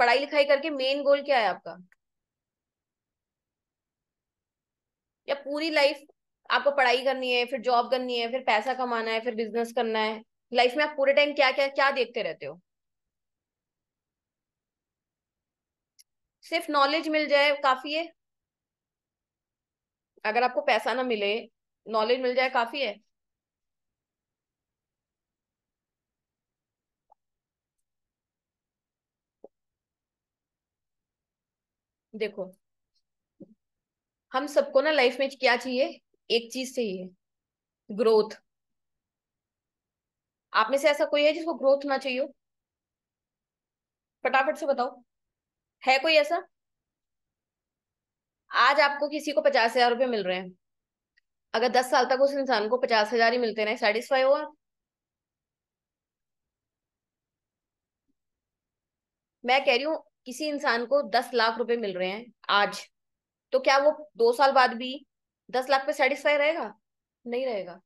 S1: पढ़ाई लिखाई करके मेन गोल क्या है आपका? या पूरी लाइफ आपको पढ़ाई करनी है, फिर जॉब करनी है, फिर पैसा कमाना है, फिर बिजनेस करना है? लाइफ में आप पूरे टाइम क्या क्या क्या देखते रहते हो? सिर्फ नॉलेज मिल जाए काफी है? अगर आपको पैसा ना मिले, नॉलेज मिल जाए काफी है? देखो, हम सबको ना लाइफ में क्या चाहिए? एक चीज चाहिए, ग्रोथ। आप में से ऐसा कोई है जिसको ग्रोथ ना चाहिए हो? फटाफट से बताओ, है कोई ऐसा? आज आपको किसी को 50,000 रुपये मिल रहे हैं, अगर 10 साल तक उस इंसान को 50,000 ही मिलते रहे, सेटिस्फाई हो आप? मैं कह रही हूँ, किसी इंसान को 10 लाख रुपए मिल रहे हैं आज, तो क्या वो 2 साल बाद भी 10 लाख पे सेटिस्फाई रहेगा? नहीं रहेगा।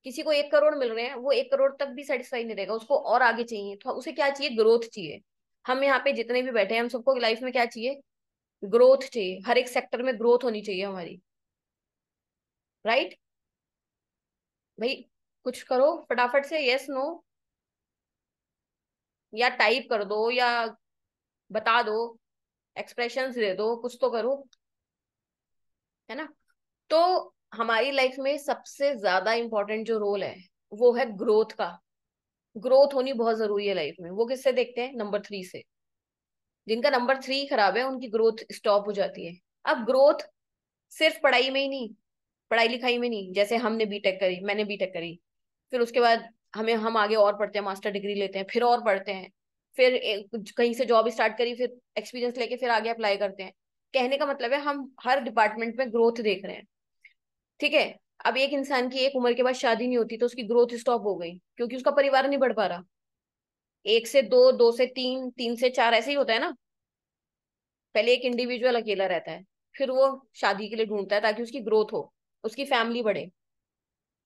S1: किसी को 1 करोड़ मिल रहे हैं, वो 1 करोड़ तक भी सेटिस्फाई नहीं रहेगा, उसको और आगे चाहिए। तो उसे क्या चाहिए? ग्रोथ चाहिए। हम यहाँ पे जितने भी बैठे हैं, हम सबको लाइफ में क्या चाहिए? ग्रोथ चाहिए। हर एक सेक्टर में ग्रोथ होनी चाहिए हमारी। राइट। भाई, कुछ करो फटाफट से, यस नो, या टाइप कर दो, या बता दो, एक्सप्रेशंस दे दो, कुछ तो करो। है ना। तो हमारी लाइफ में सबसे ज्यादा इंपॉर्टेंट जो रोल है, वो है ग्रोथ का। ग्रोथ होनी बहुत जरूरी है लाइफ में। वो किससे देखते हैं? नंबर 3 से। जिनका नंबर 3 खराब है, उनकी ग्रोथ स्टॉप हो जाती है। अब ग्रोथ सिर्फ पढ़ाई में ही नहीं, पढ़ाई लिखाई में नहीं, जैसे हमने बीटेक करी, मैंने बीटेक करी, फिर उसके बाद हम आगे और पढ़ते हैं, मास्टर डिग्री लेते हैं, फिर और पढ़ते हैं, फिर कहीं से जॉब स्टार्ट करी, फिर एक्सपीरियंस लेके फिर आगे अप्लाई करते हैं। कहने का मतलब है हम हर डिपार्टमेंट में ग्रोथ देख रहे हैं। ठीक है। अब एक इंसान की एक उम्र के बाद शादी नहीं होती तो उसकी ग्रोथ स्टॉप हो गई, क्योंकि उसका परिवार नहीं बढ़ पा रहा। एक से दो, दो से तीन, तीन से चार, ऐसे ही होता है ना। पहले एक इंडिविजुअल अकेला रहता है, फिर वो शादी के लिए ढूंढता है ताकि उसकी ग्रोथ हो, उसकी फैमिली बढ़े।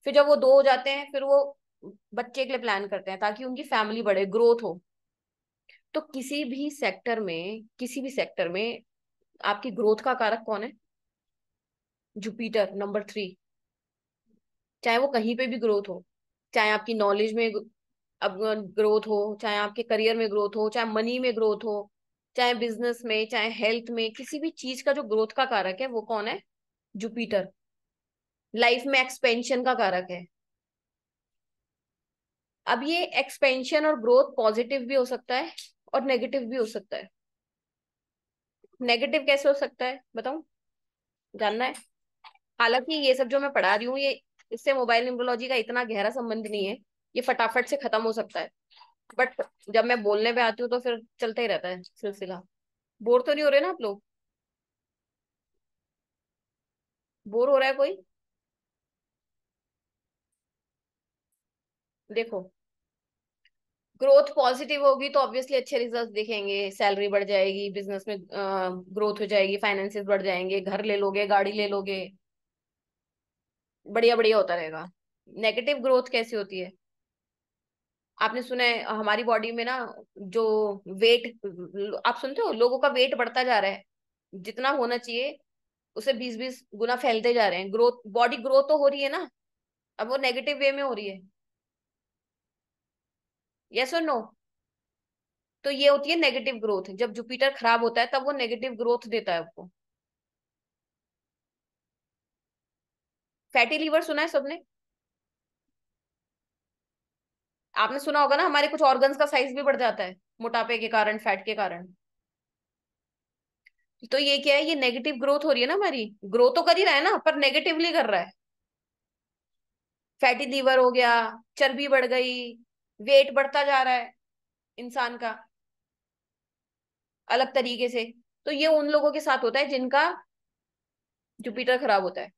S1: फिर जब वो दो हो जाते हैं, फिर वो बच्चे के लिए प्लान करते हैं ताकि उनकी फैमिली बढ़े, ग्रोथ हो। तो किसी भी सेक्टर में आपकी ग्रोथ का कारक कौन है? Jupiter number 3। चाहे वो कहीं पे भी ग्रोथ हो, चाहे आपकी नॉलेज में अब ग्रोथ हो, चाहे आपके करियर में ग्रोथ हो, चाहे मनी में ग्रोथ हो, चाहे बिजनेस में, चाहे हेल्थ में, किसी भी चीज का जो ग्रोथ का कारक है वो कौन है? जुपिटर। लाइफ में एक्सपेंशन का कारक है। अब ये एक्सपेंशन और ग्रोथ पॉजिटिव भी हो सकता है और नेगेटिव भी हो सकता है। नेगेटिव कैसे हो सकता है बताऊं? जानना है? हालांकि ये सब जो मैं पढ़ा रही हूँ, ये इससे मोबाइल न्यूमरोलॉजी का इतना गहरा संबंध नहीं है, ये फटाफट से खत्म हो सकता है। बट जब मैं बोलने पे आती हूँ तो फिर चलता ही रहता है सिलसिला। बोर तो नहीं हो रहे ना आप लोग? बोर हो रहा है कोई? देखो, ग्रोथ पॉजिटिव होगी तो ऑब्वियसली अच्छे रिजल्ट दिखेंगे, सैलरी बढ़ जाएगी, बिजनेस में ग्रोथ हो जाएगी, फाइनेंसेस बढ़ जाएंगे, घर ले लोगे, गाड़ी ले लोगे, बढ़िया बढ़िया होता रहेगा। नेगेटिव ग्रोथ कैसी होती है? आपने सुना है हमारी बॉडी में ना, जो वेट, आप सुनते हो लोगों का वेट बढ़ता जा रहा है, जितना होना चाहिए उसे 20-20 गुना फैलते जा रहे हैं। ग्रोथ, बॉडी ग्रोथ तो हो रही है ना, अब वो नेगेटिव वे में हो रही है। यस और नो? तो ये होती है नेगेटिव ग्रोथ। जब जुपिटर खराब होता है तब वो नेगेटिव ग्रोथ देता है आपको। फैटी लीवर सुना है सबने? आपने सुना होगा ना, हमारे कुछ ऑर्गन्स का साइज भी बढ़ जाता है मोटापे के कारण, फैट के कारण। तो ये क्या है? ये नेगेटिव ग्रोथ हो रही है ना हमारी। ग्रो तो कर ही रहा है ना, पर नेगेटिवली कर रहा है। फैटी लीवर हो गया, चर्बी बढ़ गई, वेट बढ़ता जा रहा है इंसान का अलग तरीके से। तो ये उन लोगों के साथ होता है जिनका जुपिटर खराब होता है।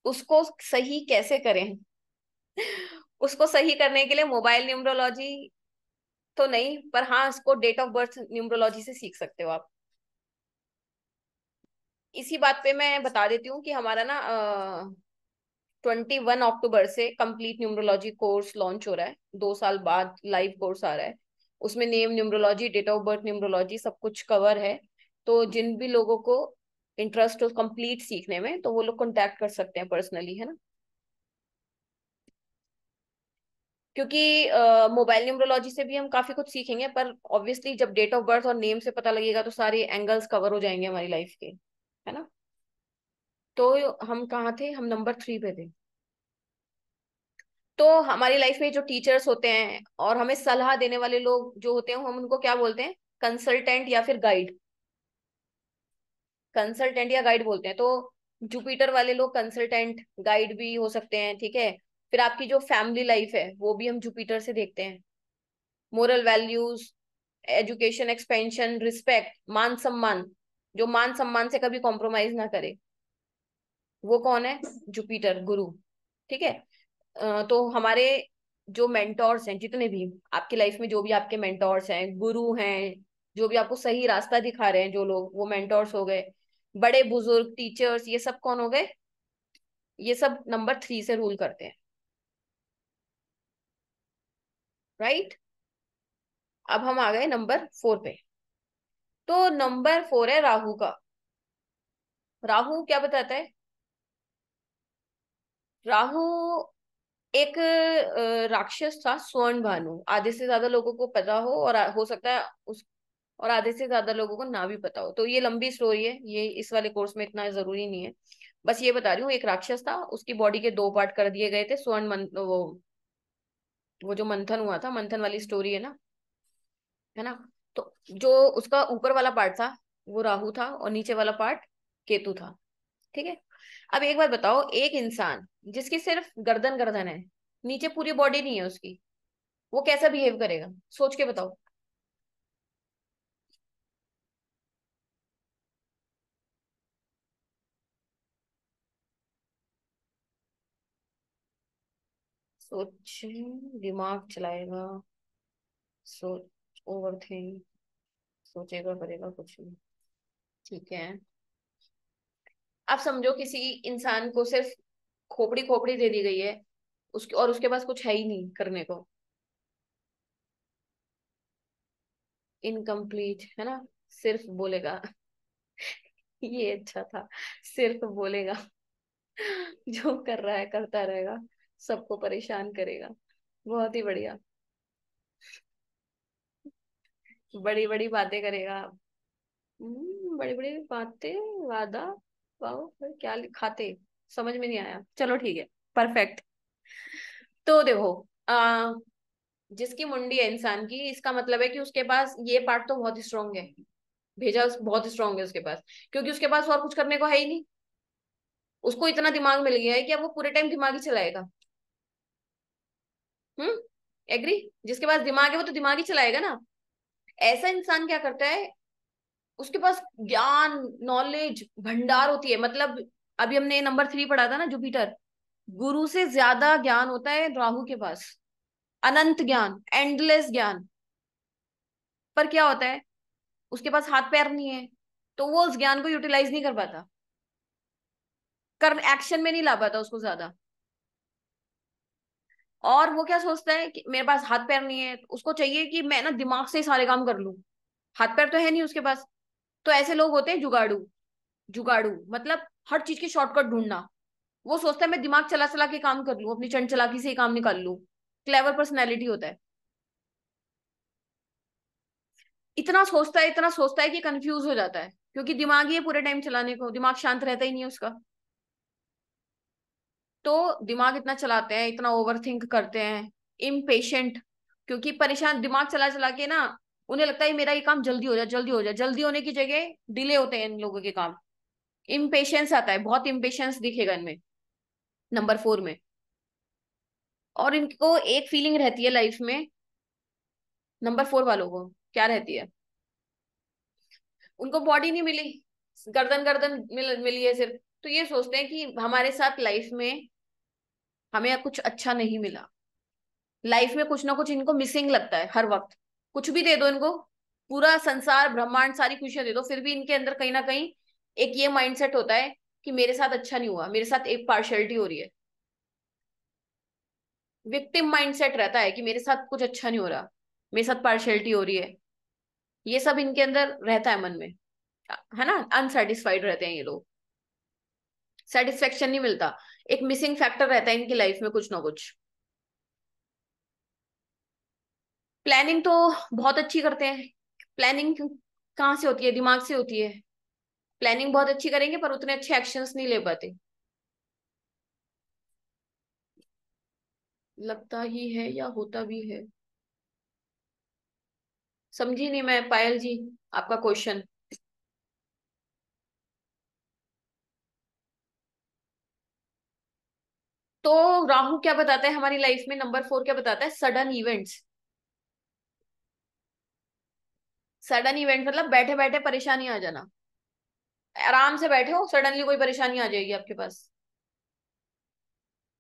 S1: उसको सही कैसे करें? उसको सही करने के लिए मोबाइल न्यूमरोलॉजी तो नहीं, पर हाँ इसको डेट ऑफ बर्थ न्यूमरोलॉजी से सीख सकते हो आप। इसी बात पे मैं बता देती हूँ कि हमारा ना 21 अक्टूबर से कंप्लीट न्यूमरोलॉजी कोर्स लॉन्च हो रहा है, 2 साल बाद लाइव कोर्स आ रहा है। उसमें name numerology, date of birth numerology सब कुछ कवर है। तो जिन भी लोगों को इंटरेस्ट हो कंप्लीट सीखने में, तो वो लोग कांटेक्ट कर सकते हैं पर्सनली, है ना। क्योंकि मोबाइल न्यूमरोलॉजी से भी हम काफी कुछ सीखेंगे, पर ऑब्वियसली जब डेट ऑफ बर्थ और नेम से पता लगेगा तो सारे एंगल्स कवर हो जाएंगे हमारी लाइफ के, है ना। तो हम कहाँ थे? हम नंबर 3 पे थे। तो हमारी लाइफ में जो टीचर्स होते हैं और हमें सलाह देने वाले लोग जो होते हैं, हम उनको क्या बोलते हैं? कंसल्टेंट या फिर गाइड। कंसल्टेंट या गाइड बोलते हैं। तो जुपिटर वाले लोग कंसल्टेंट गाइड भी हो सकते हैं, ठीक है। फिर आपकी जो फैमिली लाइफ है वो भी हम जुपिटर से देखते हैं। Moral values, education, expansion, respect, मान सम्मान, जो मान सम्मान से कभी कॉम्प्रोमाइज ना करे, वो कौन है? जुपिटर, गुरु। ठीक है। तो हमारे जो मेंटोर्स हैं, जितने भी आपकी लाइफ में जो भी आपके मेंटोर्स हैं, गुरु हैं, जो भी आपको सही रास्ता दिखा रहे हैं जो लोग, वो मेंटोर्स हो गए। बड़े बुजुर्ग, टीचर्स, ये सब कौन हो गए? ये सब नंबर 3 से रूल करते हैं। राइट। अब हम आ गए नंबर 4 पे। तो नंबर 4 है राहु का। राहु क्या बताता है? राहु एक राक्षस था, स्वर्ण भानु। आधे से ज्यादा लोगों को पता हो, और हो सकता है उस, और आधे से ज्यादा लोगों को ना भी पता हो। तो ये लंबी स्टोरी है, ये इस वाले कोर्स में इतना जरूरी नहीं है। बस ये बता रही हूँ, एक राक्षस था, उसकी बॉडी के 2 पार्ट कर दिए गए थे। वो जो मंथन हुआ था, मंथन वाली स्टोरी है ना, है ना। तो जो उसका ऊपर वाला पार्ट था वो राहु था, और नीचे वाला पार्ट केतु था। ठीक है। अब एक बात बताओ, एक इंसान जिसकी सिर्फ गर्दन गर्दन है, नीचे पूरी बॉडी नहीं है उसकी, वो कैसा बिहेव करेगा? सोच के बताओ। सोच, दिमाग चलाएगा, सोच, ओवर थिंक, सोचेगा करेगा कुछ नहीं। ठीक है। अब समझो किसी इंसान को सिर्फ खोपड़ी खोपड़ी दे दी गई है, उसके और उसके पास कुछ है ही नहीं करने को। इनकम्प्लीट है ना, सिर्फ बोलेगा। ये अच्छा था, सिर्फ बोलेगा, जो कर रहा है करता रहेगा, सबको परेशान करेगा। बहुत ही बढ़िया। बड़ी बड़ी बातें करेगा। बड़ी बड़ी बातें, वादा, वाओ, फिर क्या खाते, समझ में नहीं आया, चलो ठीक है। परफेक्ट। तो देखो, आ, जिसकी मुंडी है इंसान की, इसका मतलब है कि उसके पास ये पार्ट तो बहुत स्ट्रांग है, भेजा बहुत स्ट्रांग है उसके पास, क्योंकि उसके पास और कुछ करने को है ही नहीं। उसको इतना दिमाग मिल गया है कि अब वो पूरे टाइम दिमाग ही चलाएगा। हम्म। एग्री? जिसके पास दिमाग है वो तो दिमाग ही चलाएगा ना। ऐसा इंसान क्या करता है, उसके पास ज्ञान, नॉलेज भंडार होती है, मतलब अभी हमने नंबर 3 पढ़ा था ना, जुपिटर। गुरु से ज्यादा ज्ञान होता है राहु के पास, अनंत ज्ञान, एंडलेस ज्ञान। पर क्या होता है, उसके पास हाथ पैर नहीं है, तो वो उस ज्ञान को यूटिलाइज नहीं कर पाता, कर एक्शन में नहीं ला पाता उसको ज्यादा। और वो क्या सोचता है कि मेरे पास हाथ पैर नहीं है, उसको चाहिए कि मैं ना दिमाग से ही सारे काम कर लूं। हाथ पैर तो है नहीं उसके पास। तो ऐसे लोग होते हैं जुगाड़ू। जुगाड़ू मतलब हर चीज की शॉर्टकट ढूंढना। वो सोचता है मैं दिमाग चला चला के काम कर लूं, अपनी चंड चलाकी से ही काम निकाल लूं। क्लेवर पर्सनैलिटी होता है। इतना सोचता है कि कंफ्यूज हो जाता है, क्योंकि दिमाग ही है पूरे टाइम चलाने को, दिमाग शांत रहता ही नहीं है उसका। तो दिमाग इतना चलाते हैं, इतना ओवर थिंक करते हैं। इम्पेशेंट, क्योंकि परेशान दिमाग चला चला के ना, उन्हें लगता है मेरा ये काम जल्दी हो जाए, जल्दी हो जाए, जल्दी होने की जगह डिले होते हैं इन लोगों के काम। इम्पेशेंस आता है, बहुत इम्पेशेंस दिखेगा इनमें, नंबर 4 में। और इनको एक फीलिंग रहती है लाइफ में, नंबर 4 वालों को क्या रहती है, उनको बॉडी नहीं मिली, गर्दन गर्दन मिली है सिर्फ। तो ये सोचते हैं कि हमारे साथ लाइफ में हमें कुछ अच्छा नहीं मिला। लाइफ में कुछ ना कुछ इनको मिसिंग लगता है हर वक्त। कुछ भी दे दो इनको, पूरा संसार ब्रह्मांड सारी खुशियां दे दो, फिर भी इनके अंदर कहीं ना कहीं एक ये माइंडसेट होता है कि मेरे साथ अच्छा नहीं हुआ, मेरे साथ एक पार्शियलिटी हो रही है। विक्टिम माइंडसेट रहता है कि मेरे साथ कुछ अच्छा नहीं हो रहा, मेरे साथ पार्शियलिटी हो रही है। ये सब इनके अंदर रहता है मन में, है ना। अनसेटिस्फाइड रहते हैं ये लोग, सेटिस्फेक्शन नहीं मिलता। एक मिसिंग फैक्टर रहता है इनकी लाइफ में कुछ ना कुछ। प्लानिंग तो बहुत अच्छी करते हैं। प्लानिंग कहाँ से होती है? दिमाग से होती है। प्लानिंग बहुत अच्छी करेंगे पर उतने अच्छे एक्शंस नहीं ले पाते। लगता ही है या होता भी है? समझी नहीं मैं पायल जी, आपका क्वेश्चन। तो राहु क्या बताता है हमारी लाइफ में, नंबर 4 क्या बताता है? Sudden events. सडन इवेंट मतलब बैठे बैठे परेशानी आ जाना। आराम से बैठे हो, सडनली कोई परेशानी आ जाएगी आपके पास।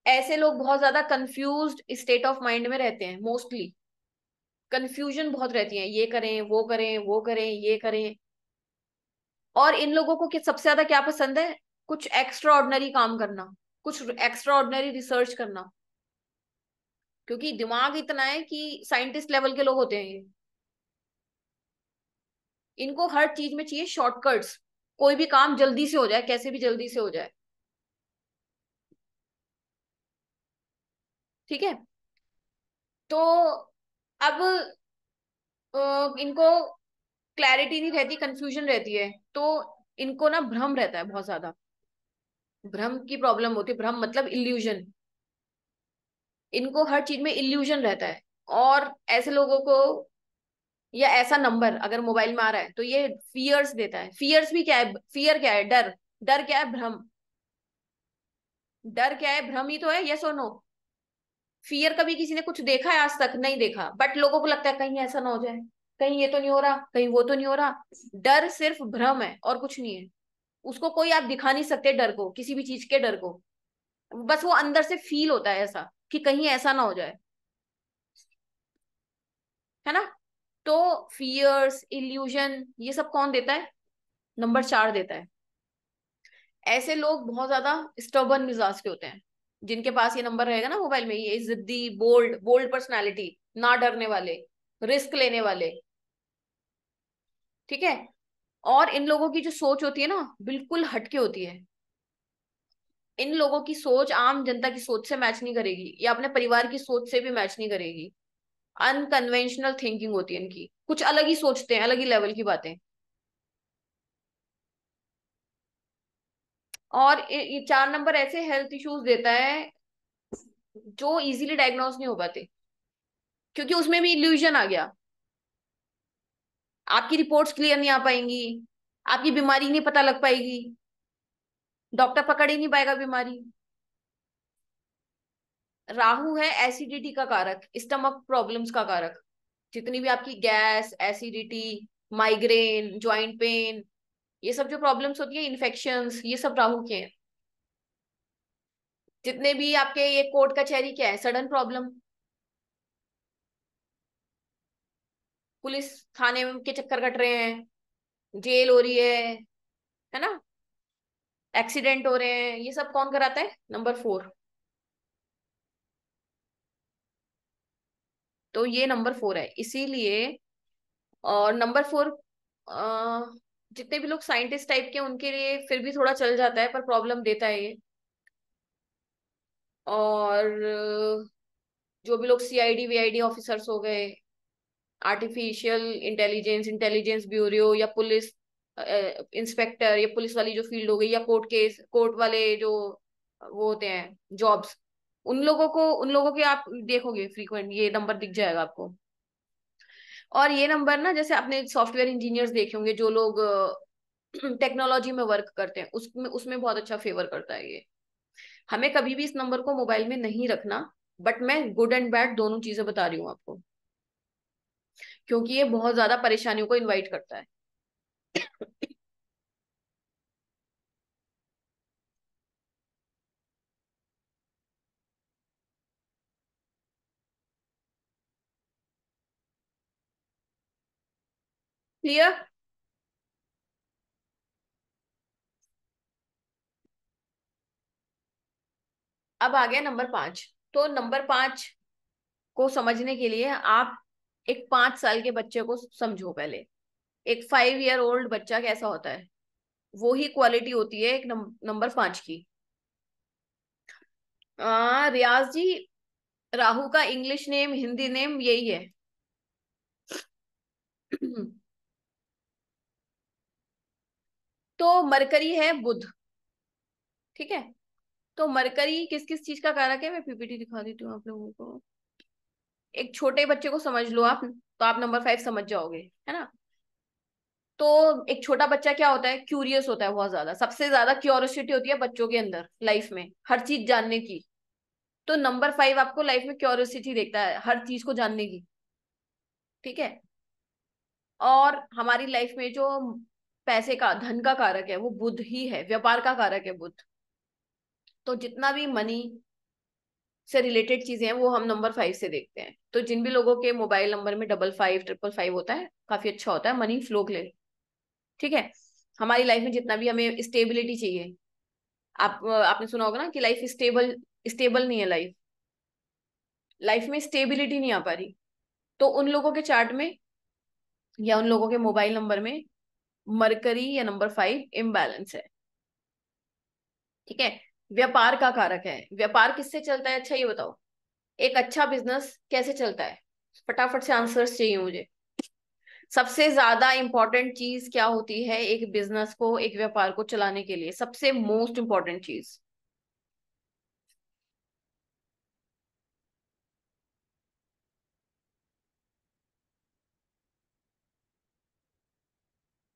S1: ऐसे लोग बहुत ज्यादा कंफ्यूज्ड स्टेट ऑफ माइंड में रहते हैं मोस्टली। कंफ्यूजन बहुत रहती है, ये करें वो करें, वो करें ये करें। और इन लोगों को सबसे ज्यादा क्या पसंद है? कुछ एक्स्ट्रा ऑर्डिनरी काम करना, कुछ एक्स्ट्रा ऑर्डिनरी रिसर्च करना। क्योंकि दिमाग इतना है कि साइंटिस्ट लेवल के लोग होते हैं ये। इनको हर चीज में चाहिए शॉर्टकट्स, कोई भी काम जल्दी से हो जाए, कैसे भी जल्दी से हो जाए। ठीक है। तो अब इनको क्लैरिटी नहीं रहती, कंफ्यूजन रहती है। तो इनको ना भ्रम रहता है बहुत ज्यादा। भ्रम की प्रॉब्लम होती है, भ्रम मतलब इल्यूजन। इनको हर चीज में इल्यूजन रहता है। और ऐसे लोगों को या ऐसा नंबर अगर मोबाइल में आ रहा है तो ये फियर्स देता है। फियर्स भी क्या है? फियर क्या है? डर। डर क्या है? भ्रम। डर क्या है? भ्रम ही तो है। यस और नो? फियर कभी किसी ने कुछ देखा है? आज तक नहीं देखा, बट लोगों को लगता है कहीं ऐसा ना हो जाए, कहीं ये तो नहीं हो रहा, कहीं वो तो नहीं हो रहा। डर सिर्फ भ्रम है और कुछ नहीं है। उसको कोई आप दिखा नहीं सकते डर को, किसी भी चीज के डर को। बस वो अंदर से फील होता है ऐसा कि कहीं ऐसा ना हो जाए, है ना? तो फियर्स, इल्यूजन, ये सब कौन देता है? नंबर 4 देता है। ऐसे लोग बहुत ज्यादा स्टबर्न मिजाज के होते हैं। जिनके पास ये नंबर रहेगा ना मोबाइल में, ये जिद्दी, बोल्ड बोल्ड पर्सनालिटी, ना डरने वाले, रिस्क लेने वाले। ठीक है? और इन लोगों की जो सोच होती है ना, बिल्कुल हटके होती है। इन लोगों की सोच आम जनता की सोच से मैच नहीं करेगी, या अपने परिवार की सोच से भी मैच नहीं करेगी। अनकन्वेंशनल थिंकिंग होती है इनकी, कुछ अलग ही सोचते हैं, अलग ही लेवल की बातें। और ये 4 नंबर ऐसे हेल्थ इश्यूज देता है जो इजीली डायग्नोज नहीं हो पाते, क्योंकि उसमें भी इल्यूजन आ गया। आपकी रिपोर्ट्स क्लियर नहीं आ पाएंगी, आपकी बीमारी नहीं पता लग पाएगी, डॉक्टर पकड़ ही नहीं पाएगा बीमारी। राहु है एसिडिटी का कारक, स्टमक प्रॉब्लम्स का कारक। जितनी भी आपकी gas, acidity, migraine, joint pain, ये सब जो प्रॉब्लम्स होती है, इन्फेक्शंस, ये सब राहु के हैं। जितने भी आपके ये कोर्ट कचहरी क्या है, सडन प्रॉब्लम, पुलिस थाने के चक्कर कट रहे हैं, जेल हो रही है ना, एक्सीडेंट हो रहे हैं, ये सब कौन कराता है? नंबर 4। तो ये नंबर 4 है इसीलिए। और नंबर 4, जितने भी लोग साइंटिस्ट टाइप के, उनके लिए फिर भी थोड़ा चल जाता है, पर प्रॉब्लम देता है ये। और जो भी लोग सीआईडी वीआईडी ऑफिसर्स हो गए, आर्टिफिशियल इंटेलिजेंस, इंटेलिजेंस ब्यूरो, या पुलिस इंस्पेक्टर, या पुलिस वाली जो फील्ड हो गई, या कोर्ट केस, कोर्ट वाले जो वो होते हैं जॉब्स, उन लोगों के आप देखोगे फ्रीक्वेंट ये नंबर दिख जाएगा आपको। और ये नंबर ना, जैसे आपने सॉफ्टवेयर इंजीनियर्स देखे होंगे, जो लोग टेक्नोलॉजी में वर्क करते हैं, उसमें उसमें बहुत अच्छा फेवर करता है ये। हमें कभी भी इस नंबर को मोबाइल में नहीं रखना, बट मैं गुड एंड बैड दोनों चीजें बता रही हूँ आपको, क्योंकि ये बहुत ज्यादा परेशानियों को इनवाइट करता है। क्लियर? अब आ गया नंबर 5। तो नंबर 5 को समझने के लिए आप एक 5 साल के बच्चे को समझो पहले। एक 5 ईयर ओल्ड बच्चा कैसा होता है, वो ही क्वालिटी होती है एक नंबर 5 की। रियाज जी, राहु का इंग्लिश नेम, हिंदी नेम यही है। तो मरकरी है बुध। ठीक है? तो मरकरी किस किस चीज का कारक है, मैं पीपीटी दिखा देती हूँ आप लोगों को। एक छोटे बच्चे को समझ लो आप, तो आप नंबर 5 समझ जाओगे, है ना? तो एक छोटा बच्चा क्या होता है? क्यूरियस होता है बहुत ज्यादा, सबसे ज्यादा क्यूरियोसिटी होती है बच्चों के अंदर लाइफ में, हर चीज जानने की। तो नंबर 5 आपको लाइफ में क्यूरियोसिटी देखता है, हर चीज को जानने की। ठीक है? और हमारी लाइफ में जो पैसे का, धन का कारक है, वो बुध ही है, व्यापार का कारक है बुध। तो जितना भी मनी से रिलेटेड चीजें हैं, वो हम नंबर 5 से देखते हैं। तो जिन भी लोगों के मोबाइल नंबर में 55 555 होता है, काफी अच्छा होता है मनी फ्लो के लिए। ठीक है? हमारी लाइफ में जितना भी हमें स्टेबिलिटी चाहिए, आपने सुना होगा ना कि लाइफ स्टेबल, स्टेबल नहीं है लाइफ, लाइफ में स्टेबिलिटी नहीं आ पा रही। तो उन लोगों के चार्ट में, या उन लोगों के मोबाइल नंबर में मरकरी या नंबर 5 इम्बैलेंस है। ठीक है? व्यापार का कारक है। व्यापार किससे चलता है? अच्छा ये बताओ, एक अच्छा बिजनेस कैसे चलता है? फटाफट से आंसर्स चाहिए मुझे। सबसे ज्यादा इंपॉर्टेंट चीज क्या होती है एक बिजनेस को, एक व्यापार को चलाने के लिए? सबसे मोस्ट इंपॉर्टेंट चीज?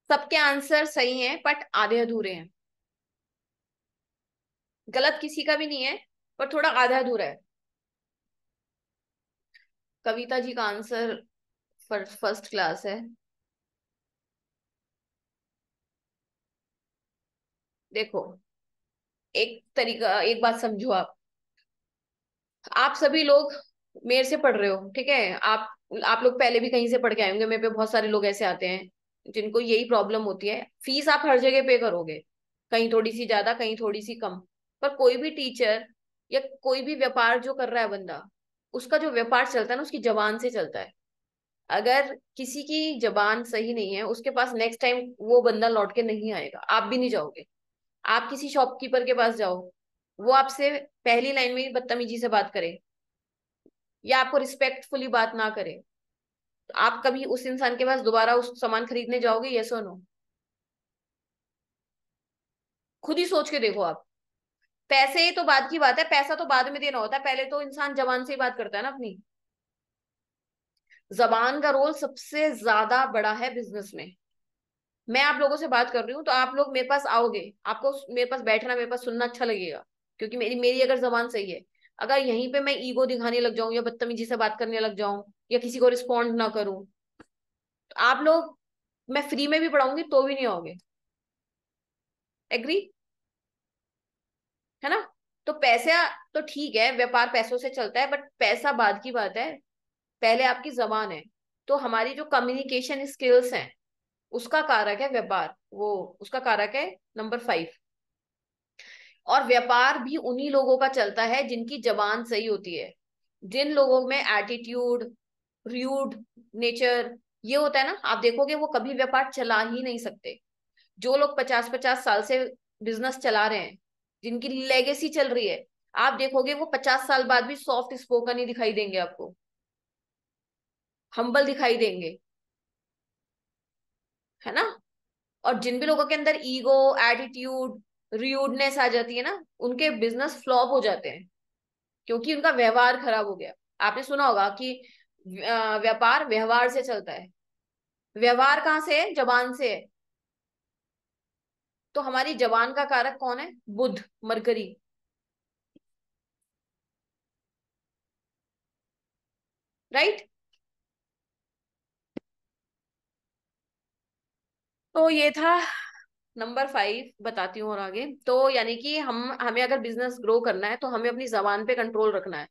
S1: सबके आंसर सही हैं बट आधे अधूरे हैं। गलत किसी का भी नहीं है, पर थोड़ा आधा अधूरा है। कविता जी का आंसर फर्स्ट क्लास है। देखो, एक तरीका, एक बात समझो आप सभी लोग मेरे से पढ़ रहे हो, ठीक है। आप लोग पहले भी कहीं से पढ़ के आए होंगे। मेरे पे बहुत सारे लोग ऐसे आते हैं जिनको यही प्रॉब्लम होती है। फीस आप हर जगह पे करोगे, कहीं थोड़ी सी ज्यादा, कहीं थोड़ी सी कम। पर कोई भी टीचर या कोई भी व्यापार जो कर रहा है बंदा, उसका जो व्यापार चलता है ना, उसकी जबान से चलता है। अगर किसी की जबान सही नहीं है, उसके पास नेक्स्ट टाइम वो बंदा लौट के नहीं आएगा, आप भी नहीं जाओगे। आप किसी शॉपकीपर के पास जाओ, वो आपसे पहली लाइन में ही बदतमीजी से बात करे या आपको रिस्पेक्टफुली बात ना करे, तो आप कभी उस इंसान के पास दोबारा उस सामान खरीदने जाओगे? यस और नो? खुद ही सोच के देखो आप। पैसे तो बात की बात है, पैसा तो बाद में देना होता है, पहले तो इंसान जबान से ही बात करता है ना अपनी। जबान का रोल सबसे ज्यादा बड़ा है बिजनेस में। मैं आप लोगों से बात कर रही हूँ तो आप लोग मेरे पास आओगे, आपको मेरे पास बैठना, मेरे पास सुनना अच्छा लगेगा, क्योंकि मेरी मेरी अगर जबान सही है। अगर यहीं पे मैं ईगो दिखाने लग जाऊं या बदतमीजी से बात करने लग जाऊं या किसी को रिस्पॉन्ड ना करूं, तो आप लोग, मैं फ्री में भी पढ़ाऊंगी तो भी नहीं आओगे। एग्री? है ना? तो पैसा तो ठीक है, व्यापार पैसों से चलता है, बट पैसा बाद की बात है। पहले आपकी जबान है। तो हमारी जो कम्युनिकेशन स्किल्स हैं, उसका कारक है व्यापार, वो उसका कारक है नंबर 5। और व्यापार भी उन्हीं लोगों का चलता है जिनकी जबान सही होती है। जिन लोगों में एटीट्यूड, र्यूड नेचर ये होता है ना, आप देखोगे वो कभी व्यापार चला ही नहीं सकते। जो लोग 50-50 साल से बिजनेस चला रहे हैं, जिनकी लेगेसी चल रही है, आप देखोगे वो 50 साल बाद भी सॉफ्ट स्पोकन ही दिखाई देंगे आपको, हम्बल दिखाई देंगे। है ना? और जिन भी लोगों के अंदर ईगो, एटीट्यूड, र्यूडनेस आ जाती है ना, उनके बिजनेस फ्लॉप हो जाते हैं, क्योंकि उनका व्यवहार खराब हो गया। आपने सुना होगा कि व्यापार व्यवहार से चलता है। व्यवहार कहाँ से है? जबान से है। तो हमारी जबान का कारक कौन है? बुध, मरकरी। राइट? तो ये था नंबर 5। बताती हूँ और आगे। तो यानी कि हमें अगर बिजनेस ग्रो करना है तो हमें अपनी जबान पे कंट्रोल रखना है।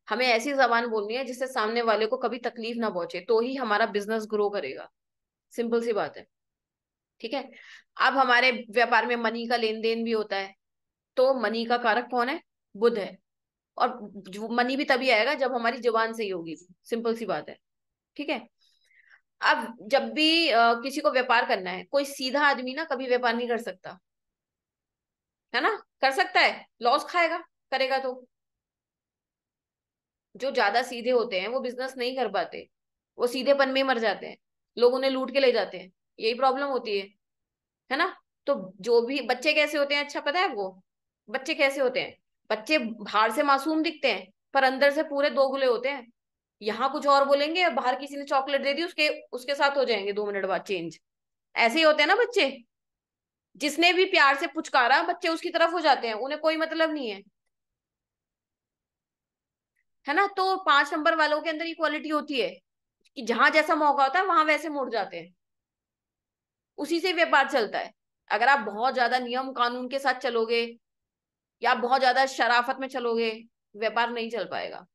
S1: हमें ऐसी जबान बोलनी है जिससे सामने वाले को कभी तकलीफ ना पहुंचे, तो ही हमारा बिजनेस ग्रो करेगा। सिंपल सी बात है। ठीक है। अब हमारे व्यापार में मनी का लेन देन भी होता है। तो मनी का कारक कौन है? बुध है। और मनी भी तभी आएगा जब हमारी जुबान सही होगी। सिंपल सी बात है। ठीक है। अब जब भी किसी को व्यापार करना है, कोई सीधा आदमी ना कभी व्यापार नहीं कर सकता। है ना? कर सकता है, लॉस खाएगा, करेगा तो। जो ज्यादा सीधे होते हैं वो बिजनेस नहीं कर पाते, वो सीधेपन में ही मर जाते हैं। लोग उन्हें लूट के ले जाते हैं, यही प्रॉब्लम होती है। है ना? तो जो भी बच्चे कैसे होते हैं, अच्छा पता है आपको? बच्चे कैसे होते हैं? बच्चे बाहर से मासूम दिखते हैं, पर अंदर से पूरे दोगले होते हैं। यहाँ कुछ और बोलेंगे, बाहर किसी ने चॉकलेट दे दी, उसके उसके साथ हो जाएंगे 2 मिनट बाद चेंज। ऐसे ही होते हैं ना बच्चे। जिसने भी प्यार से पुचकारा, बच्चे उसकी तरफ हो जाते हैं, उन्हें कोई मतलब नहीं है। है ना? तो 5 नंबर वालों के अंदर इक्वालिटी होती है कि जहां जैसा मौका होता है वहां वैसे मुड़ जाते हैं। उसी से व्यापार चलता है। अगर आप बहुत ज्यादा नियम कानून के साथ चलोगे या आप बहुत ज्यादा शराफत में चलोगे, व्यापार नहीं चल पाएगा।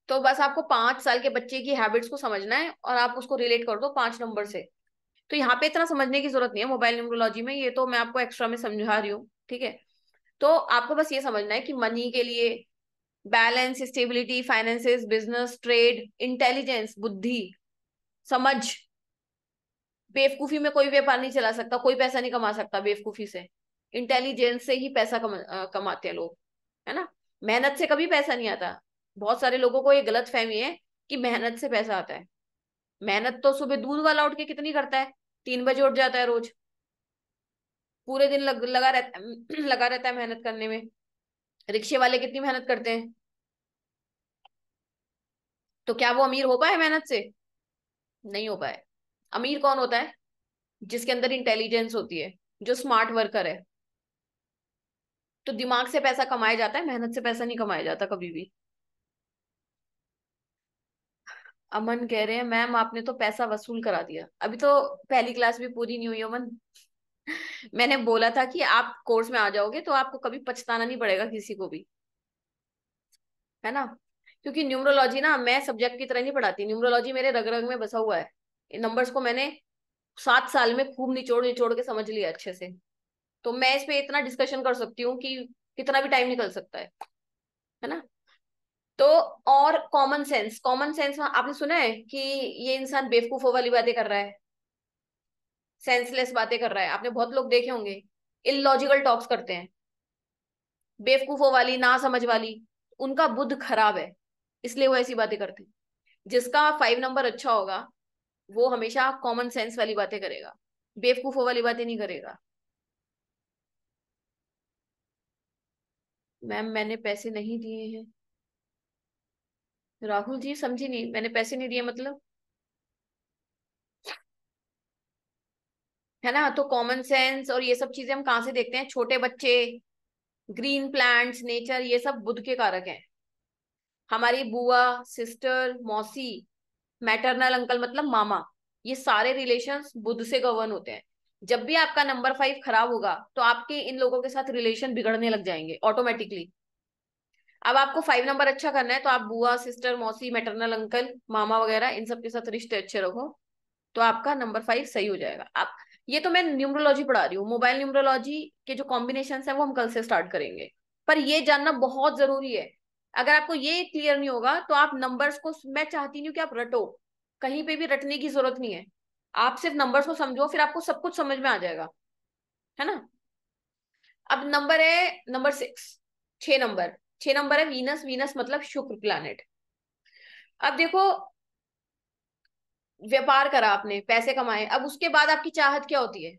S1: तो बस आपको 5 साल के बच्चे की हैबिट्स को समझना है और आप उसको रिलेट कर दो 5 नंबर से। तो यहाँ पे इतना समझने की जरूरत नहीं है मोबाइल न्यूमरोलॉजी में, ये तो मैं आपको एक्स्ट्रा में समझा रही हूँ। ठीक है। तो आपको बस ये समझना है कि मनी के लिए balance, stability, finances, business, trade, intelligence, बुद्धि, समझ। बेवकूफी में कोई व्यापार नहीं चला सकता, कोई पैसा नहीं कमा सकता बेवकूफी से। इंटेलिजेंस से ही पैसा कमाते हैं लोग। है ना? मेहनत से कभी पैसा नहीं आता। बहुत सारे लोगों को ये गलत फहमी है कि मेहनत से पैसा आता है। मेहनत तो सुबह दूध वाला उठ के कितनी करता है, 3 बजे उठ जाता है रोज, पूरे दिन लगा रहता लगा रहता है मेहनत करने में। रिक्शे वाले कितनी मेहनत करते हैं। तो क्या वो अमीर हो पाए मेहनत से? नहीं हो पाए। अमीर कौन होता है? जिसके अंदर इंटेलिजेंस होती है, जो स्मार्ट वर्कर है। तो दिमाग से पैसा कमाया जाता है, मेहनत से पैसा नहीं कमाया जाता कभी भी। अमन कह रहे हैं मैम आपने तो पैसा वसूल करा दिया। अभी तो पहली क्लास भी पूरी नहीं हुई अमन। मैंने बोला था कि आप कोर्स में आ जाओगे तो आपको कभी पछताना नहीं पड़ेगा किसी को भी, है ना। क्योंकि न्यूमरोलॉजी ना मैं सब्जेक्ट की तरह नहीं पढ़ाती, न्यूमरोलॉजी मेरे रग रग में बसा हुआ है। इन नंबर्स को मैंने 7 साल में खूब निचोड़ निचोड़ के समझ लिया अच्छे से। तो मैं इस पे इतना डिस्कशन कर सकती हूँ कि कितना भी टाइम निकल सकता है ना। तो और कॉमन सेंस, कॉमन सेंस आपने सुना है कि ये इंसान बेवकूफों वाली बातें कर रहा है, सेंसलेस बातें कर रहा है। आपने बहुत लोग देखे होंगे इलॉजिकल टॉक्स करते हैं, बेवकूफों वाली, ना समझ वाली। उनका बुद्ध खराब है, इसलिए वो ऐसी बातें करते हैं। जिसका 5 नंबर अच्छा होगा वो हमेशा कॉमन सेंस वाली बातें करेगा, बेवकूफों वाली बातें नहीं करेगा। मैम मैंने पैसे नहीं दिए हैं। राहुल जी समझी नहीं, मैंने पैसे नहीं दिए मतलब? है ना। तो कॉमन सेंस और ये सब चीजें हम कहाँ से देखते हैं? छोटे बच्चे, ग्रीन प्लांट्स, नेचर, ये सब बुद्ध के कारक हैं। हमारी बुआ, सिस्टर, मौसी, मैटरनल अंकल मतलब मामा, ये सारे रिलेशंस बुद्ध से गवर्न होते हैं। जब भी आपका नंबर 5 खराब होगा तो आपके इन लोगों के साथ रिलेशन बिगड़ने लग जाएंगे ऑटोमेटिकली। अब आपको 5 नंबर अच्छा करना है तो आप बुआ, सिस्टर, मौसी, मैटरनल अंकल, मामा वगैरह इन सब के साथ रिश्ते अच्छे रखो, तो आपका नंबर 5 सही हो जाएगा। आप, ये तो मैं न्यूमरोलॉजी पढ़ा रही हूँ, मोबाइल न्यूमरोलॉजी के जो कॉम्बिनेशन है वो हम कल से स्टार्ट करेंगे। पर ये जानना बहुत जरूरी है। अगर आपको ये क्लियर नहीं होगा तो आप नंबर्स को, मैं चाहती नहीं हूँ कि आप रटो, कहीं पे भी रटने की जरूरत नहीं है। आप सिर्फ नंबर्स को समझो, फिर आपको सब कुछ समझ में आ जाएगा, है ना। अब नंबर है नंबर 6, 6 नंबर। 6 नंबर है वीनस, वीनस मतलब शुक्र प्लैनेट। अब देखो, व्यापार करा आपने, पैसे कमाए, अब उसके बाद आपकी चाहत क्या होती है?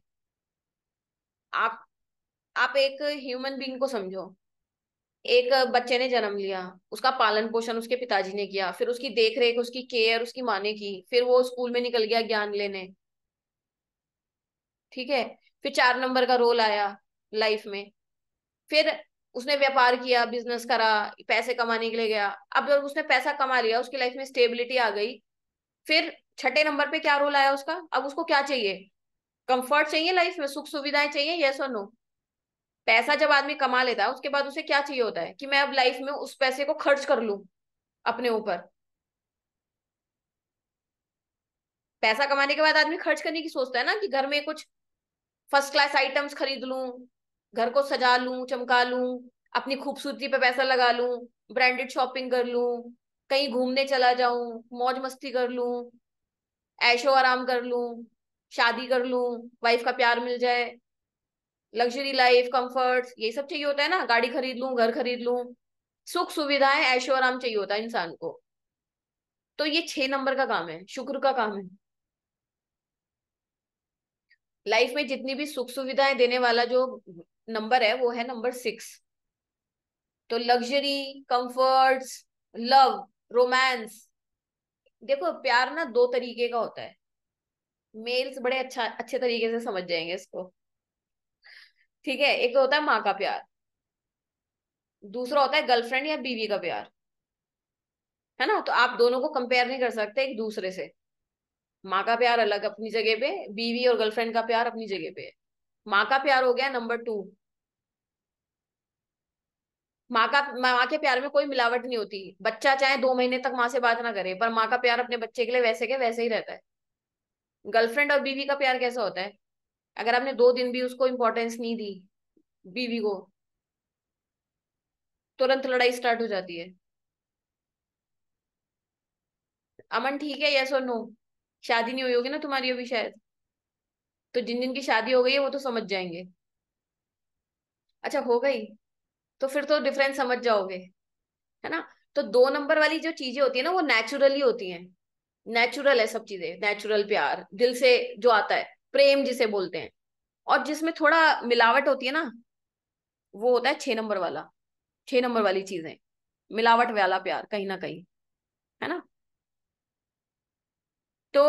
S1: आप आप एक ह्यूमन बीइंग को समझो। एक बच्चे ने जन्म लिया, उसका पालन पोषण उसके पिताजी ने किया, फिर उसकी देख रेख, उसकी केयर उसकी माँ ने की, फिर वो स्कूल में निकल गया ज्ञान लेने, ठीक है। फिर 4 नंबर का रोल आया लाइफ में। फिर उसने व्यापार किया, बिजनेस करा, पैसे कमाने के लिए गया। अब जब उसने पैसा कमा लिया, उसकी लाइफ में स्टेबिलिटी आ गई, फिर छठे नंबर पे क्या रोल आया उसका? अब उसको क्या चाहिए? कंफर्ट चाहिए लाइफ में, सुख सुविधाएं चाहिए, यस और नो? पैसा जब आदमी कमा लेता है उसके बाद उसे क्या चाहिए होता है कि मैं अब लाइफ में उस पैसे को खर्च कर लूं अपने ऊपर। पैसा कमाने के बाद आदमी खर्च करने की सोचता है ना, कि घर में कुछ फर्स्ट क्लास आइटम्स खरीद लूं, घर को सजा लूं, चमका लूं, अपनी खूबसूरती पे पैसा लगा लूं, ब्रांडेड शॉपिंग कर लूं, कहीं घूमने चला जाऊं, मौज मस्ती कर लूं, ऐशो आराम कर लूं, शादी कर लूं, वाइफ का प्यार मिल जाए, लग्जरी लाइफ, कंफर्ट्स, ये सब चाहिए होता है ना, गाड़ी खरीद लूं, घर खरीद लूं, सुख सुविधाएं, ऐशो आराम चाहिए होता है इंसान को। तो ये 6 नंबर का काम है, शुक्र का काम है। लाइफ में जितनी भी सुख सुविधाएं देने वाला जो नंबर है वो है नंबर 6। तो लग्जरी, कंफर्ट्स, लव, रोमांस। देखो प्यार ना 2 तरीके का होता है, मेल्स बड़े अच्छे तरीके से समझ जाएंगे इसको, ठीक है। एक तो होता है माँ का प्यार, दूसरा होता है गर्लफ्रेंड या बीवी का प्यार, है ना। तो आप दोनों को कंपेयर नहीं कर सकते एक दूसरे से। माँ का प्यार अलग अपनी जगह पे, बीवी और गर्लफ्रेंड का प्यार अपनी जगह पे है। माँ का प्यार हो गया नंबर 2। माँ के प्यार में कोई मिलावट नहीं होती, बच्चा चाहे 2 महीने तक माँ से बात ना करे पर माँ का प्यार अपने बच्चे के लिए वैसे के वैसे ही रहता है। गर्लफ्रेंड और बीवी का प्यार कैसा होता है? अगर आपने 2 दिन भी उसको इंपॉर्टेंस नहीं दी, बीवी को, तुरंत लड़ाई स्टार्ट हो जाती है। अमन ठीक है, यस और नो? शादी नहीं हुई होगी ना तुम्हारी अभी शायद, तो जिन जिन की शादी हो गई है वो तो समझ जाएंगे। अच्छा हो गई, तो फिर तो डिफरेंस समझ जाओगे, है ना। तो 2 नंबर वाली जो चीजें होती है ना वो नेचुरली होती हैं, नेचुरल है सब चीजें, नेचुरल प्यार दिल से जो आता है, प्रेम जिसे बोलते हैं। और जिसमें थोड़ा मिलावट होती है ना, वो होता है 6 नंबर वाला, 6 नंबर वाली चीजें, मिलावट वाला प्यार कहीं ना कहीं, है ना। तो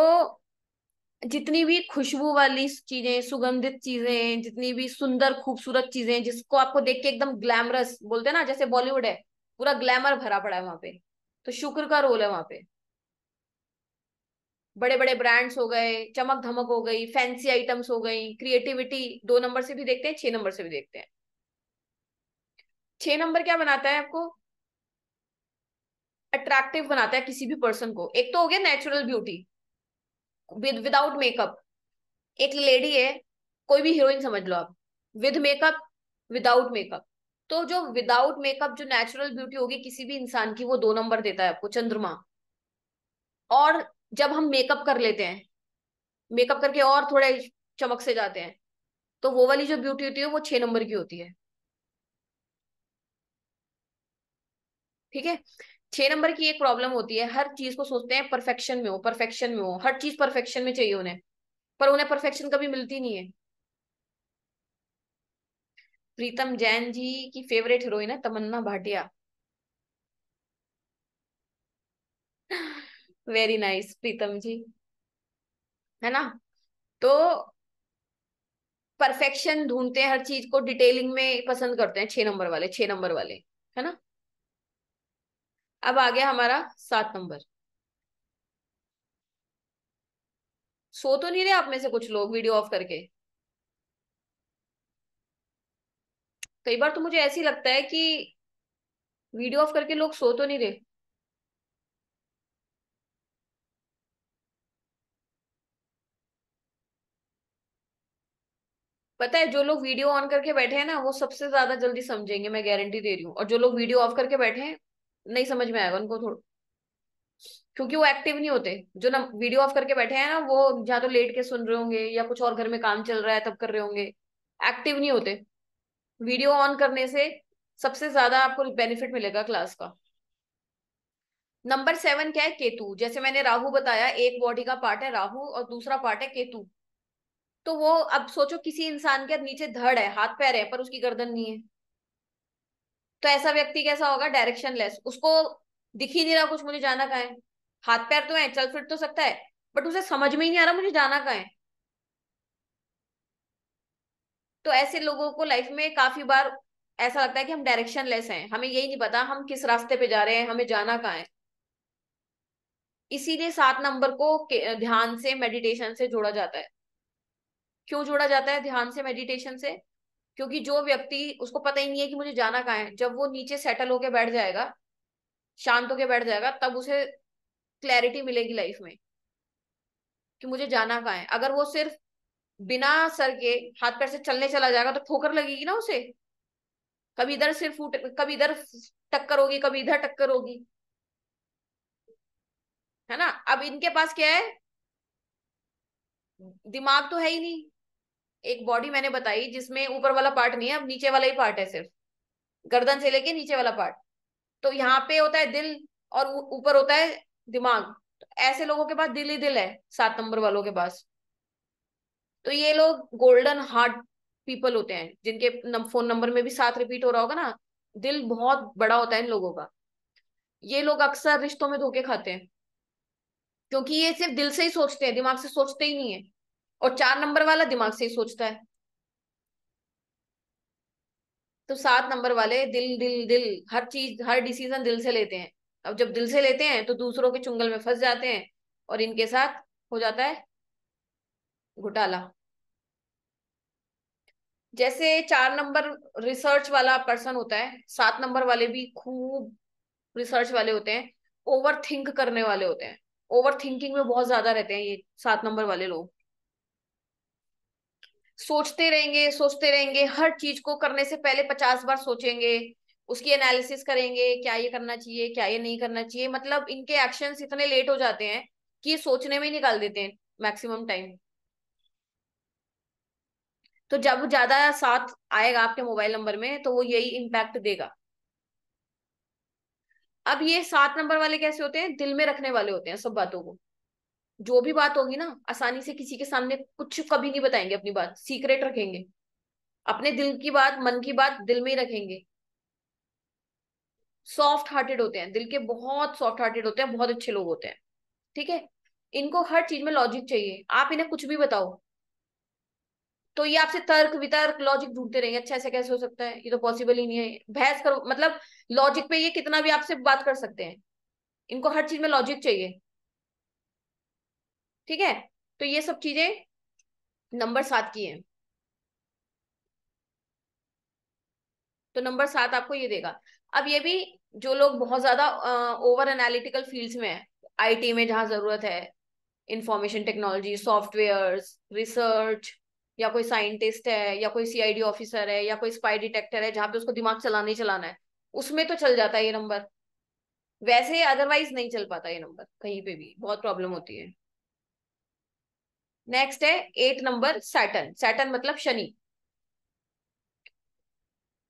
S1: जितनी भी खुशबू वाली चीजें, सुगंधित चीजें, जितनी भी सुंदर खूबसूरत चीजें जिसको आपको देख के एकदम ग्लैमरस बोलते हैं ना, जैसे बॉलीवुड है, पूरा ग्लैमर भरा पड़ा है वहां पे, तो शुक्र का रोल है वहां पे। बड़े बड़े ब्रांड्स हो गए, चमक धमक हो गई, फैंसी आइटम्स हो गई, क्रिएटिविटी 2 नंबर से भी देखते हैं, 6 नंबर से भी देखते हैं। 6 नंबर क्या बनाता है आपको? अट्रैक्टिव बनाता है किसी भी पर्सन को। एक तो हो गया नेचुरल ब्यूटी, विदाउट मेकअप। एक लेडी है, कोई भी हीरोइन समझ लो आप, विद मेकअप, विदाउट मेकअप। तो जो विदाउट मेकअप जो नेचुरल ब्यूटी होगी किसी भी इंसान की, वो 2 नंबर देता है आपको, चंद्रमा। और जब हम मेकअप कर लेते हैं, मेकअप करके और थोड़े चमक से जाते हैं, तो वो वाली जो ब्यूटी होती है वो 6 नंबर की होती है। ठीक है। 6 नंबर की एक प्रॉब्लम होती है, हर चीज को सोचते हैं परफेक्शन में हो, परफेक्शन में हो, हर चीज परफेक्शन में चाहिए उन्हें, पर उन्हें परफेक्शन कभी मिलती नहीं है। प्रीतम जैन जी की फेवरेट हीरोइन है तमन्ना भाटिया। वेरी नाइस प्रीतम जी, है ना। तो परफेक्शन ढूंढते हैं, हर चीज को डिटेलिंग में पसंद करते हैं 6 नंबर वाले, 6 नंबर वाले, है ना। अब आ गया हमारा 7 नंबर। सो तो नहीं रहे आप में से कुछ लोग वीडियो ऑफ करके? कई बार तो मुझे ऐसी लगता है कि वीडियो ऑफ करके लोग सो तो नहीं रहे। पता है, जो लोग वीडियो ऑन करके बैठे हैं ना, वो सबसे ज्यादा जल्दी समझेंगे, मैं गारंटी दे रही हूँ। और जो लोग वीडियो ऑफ करके बैठे हैं, नहीं समझ में आएगा उनको थोड़ा, क्योंकि वो एक्टिव नहीं होते। जो ना वीडियो ऑफ करके बैठे हैं ना, वो या तो लेट के सुन रहे होंगे या कुछ और घर में काम चल रहा है तब कर रहे होंगे, एक्टिव नहीं होते। वीडियो ऑन करने से सबसे ज्यादा आपको बेनिफिट मिलेगा क्लास का। नंबर 7 क्या है? केतु। जैसे मैंने राहु बताया, एक बॉडी का पार्ट है राहु और दूसरा पार्ट है केतु। तो वो, अब सोचो किसी इंसान के नीचे धड़ है, हाथ पैर है, पर उसकी गर्दन नहीं है, तो ऐसा व्यक्ति कैसा होगा? Direction less. उसको दिख ही नहीं रहा कुछ, मुझे जाना कहाँ है। हाथ पैर तो है, चल फिर तो सकता है, बट उसे समझ में ही नहीं आ रहा मुझे जाना कहाँ है। तो ऐसे लोगों को लाइफ में काफी बार ऐसा लगता है कि हम डायरेक्शन लेस हैं, हमें यही नहीं पता हम किस रास्ते पे जा रहे हैं, हमें जाना कहाँ है। इसीलिए 7 नंबर को ध्यान से, मेडिटेशन से जोड़ा जाता है। क्यों जोड़ा जाता है ध्यान से, मेडिटेशन से? क्योंकि जो व्यक्ति, उसको पता ही नहीं है कि मुझे जाना कहाँ है, जब वो नीचे सेटल होके बैठ जाएगा, शांत होके बैठ जाएगा, तब उसे क्लैरिटी मिलेगी लाइफ में कि मुझे जाना कहाँ है। अगर वो सिर्फ बिना सर के हाथ पैर से चलने चला जाएगा, तो ठोकर लगेगी ना उसे, कभी इधर सिर फूट, कभी इधर टक्कर होगी, कभी इधर टक्कर होगी, है ना। अब इनके पास क्या है? दिमाग तो है ही नहीं। एक बॉडी मैंने बताई जिसमें ऊपर वाला पार्ट नहीं है, अब नीचे वाला ही पार्ट है सिर्फ, गर्दन से लेके नीचे वाला पार्ट। तो यहाँ पे होता है दिल, और ऊपर होता है दिमाग। तो ऐसे लोगों के पास दिल ही दिल है, 7 नंबर वालों के पास। तो ये लोग गोल्डन हार्ट पीपल होते हैं, जिनके फोन नंबर में भी 7 रिपीट हो रहा होगा ना। दिल बहुत बड़ा होता है इन लोगों का। ये लोग अक्सर रिश्तों में धोखे खाते हैं, क्योंकि ये सिर्फ दिल से ही सोचते हैं, दिमाग से सोचते ही नहीं है। और 4 नंबर वाला दिमाग से ही सोचता है। तो 7 नंबर वाले दिल दिल दिल, हर चीज, हर डिसीजन दिल से लेते हैं। अब जब दिल से लेते हैं तो दूसरों के चुंगल में फंस जाते हैं, और इनके साथ हो जाता है घोटाला। जैसे 4 नंबर रिसर्च वाला पर्सन होता है, 7 नंबर वाले भी खूब रिसर्च वाले होते हैं, ओवर थिंक करने वाले होते हैं। ओवर थिंकिंग में बहुत ज्यादा रहते हैं ये 7 नंबर वाले लोग। सोचते रहेंगे, सोचते रहेंगे, हर चीज को करने से पहले 50 बार सोचेंगे, उसकी एनालिसिस करेंगे, क्या ये करना चाहिए, क्या ये नहीं करना चाहिए। मतलब इनके एक्शंस इतने लेट हो जाते हैं कि ये सोचने में ही निकाल देते हैं मैक्सिमम टाइम। तो जब ज्यादा साथ आएगा आपके मोबाइल नंबर में, तो वो यही इम्पैक्ट देगा। अब ये 7 नंबर वाले कैसे होते हैं? दिल में रखने वाले होते हैं सब बातों को। जो भी बात होगी ना, आसानी से किसी के सामने कुछ कभी नहीं बताएंगे, अपनी बात सीक्रेट रखेंगे, अपने दिल की बात, मन की बात दिल में ही रखेंगे। सॉफ्ट हार्टेड होते हैं, दिल के बहुत सॉफ्ट हार्टेड होते हैं, बहुत अच्छे लोग होते हैं। ठीक है। इनको हर चीज में लॉजिक चाहिए, आप इन्हें कुछ भी बताओ तो ये आपसे तर्क वितर्क लॉजिक ढूंढते रहेंगे, अच्छा ऐसे कैसे हो सकता है, ये तो पॉसिबल ही नहीं है, बहस करो, मतलब लॉजिक पे ये कितना भी आपसे बात कर सकते हैं, इनको हर चीज में लॉजिक चाहिए। ठीक है, तो ये सब चीजें नंबर 7 की है। तो नंबर 7 आपको ये देगा। अब ये भी, जो लोग बहुत ज्यादा ओवर एनालिटिकल फील्ड्स में है, आईटी में जहां जरूरत है, इंफॉर्मेशन टेक्नोलॉजी, सॉफ्टवेयर्स, रिसर्च, या कोई साइंटिस्ट है, या कोई सीआईडी ऑफिसर है, या कोई स्पाई डिटेक्टर है जहां पे उसको दिमाग चलाना ही चलाना है, उसमें तो चल जाता है ये नंबर। वैसे अदरवाइज नहीं चल पाता ये नंबर, कहीं पे भी बहुत प्रॉब्लम होती है। नेक्स्ट है 8 नंबर, सैटर्न। सैटर्न मतलब शनि।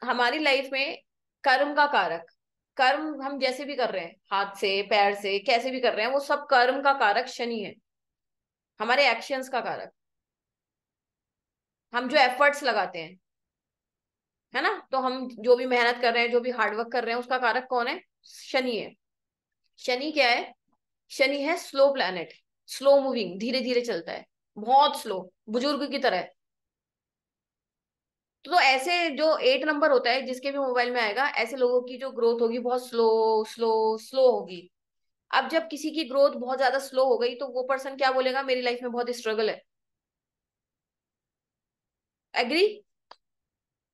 S1: हमारी लाइफ में कर्म का कारक, कर्म हम जैसे भी कर रहे हैं, हाथ से पैर से कैसे भी कर रहे हैं, वो सब कर्म का कारक शनि है, हमारे एक्शंस का कारक। हम जो एफर्ट्स लगाते हैं, है ना, तो हम जो भी मेहनत कर रहे हैं, जो भी हार्डवर्क कर रहे हैं, उसका कारक कौन है? शनि है। शनि क्या है? शनि है स्लो प्लैनेट, स्लो मूविंग, धीरे धीरे चलता है, बहुत स्लो, बुजुर्ग की तरह। तो ऐसे जो 8 नंबर होता है जिसके भी मोबाइल में आएगा, ऐसे लोगों की जो ग्रोथ होगी बहुत स्लो स्लो स्लो होगी। अब जब किसी की ग्रोथ बहुत ज्यादा स्लो हो गई तो वो पर्सन क्या बोलेगा? मेरी लाइफ में बहुत स्ट्रगल है। एग्री?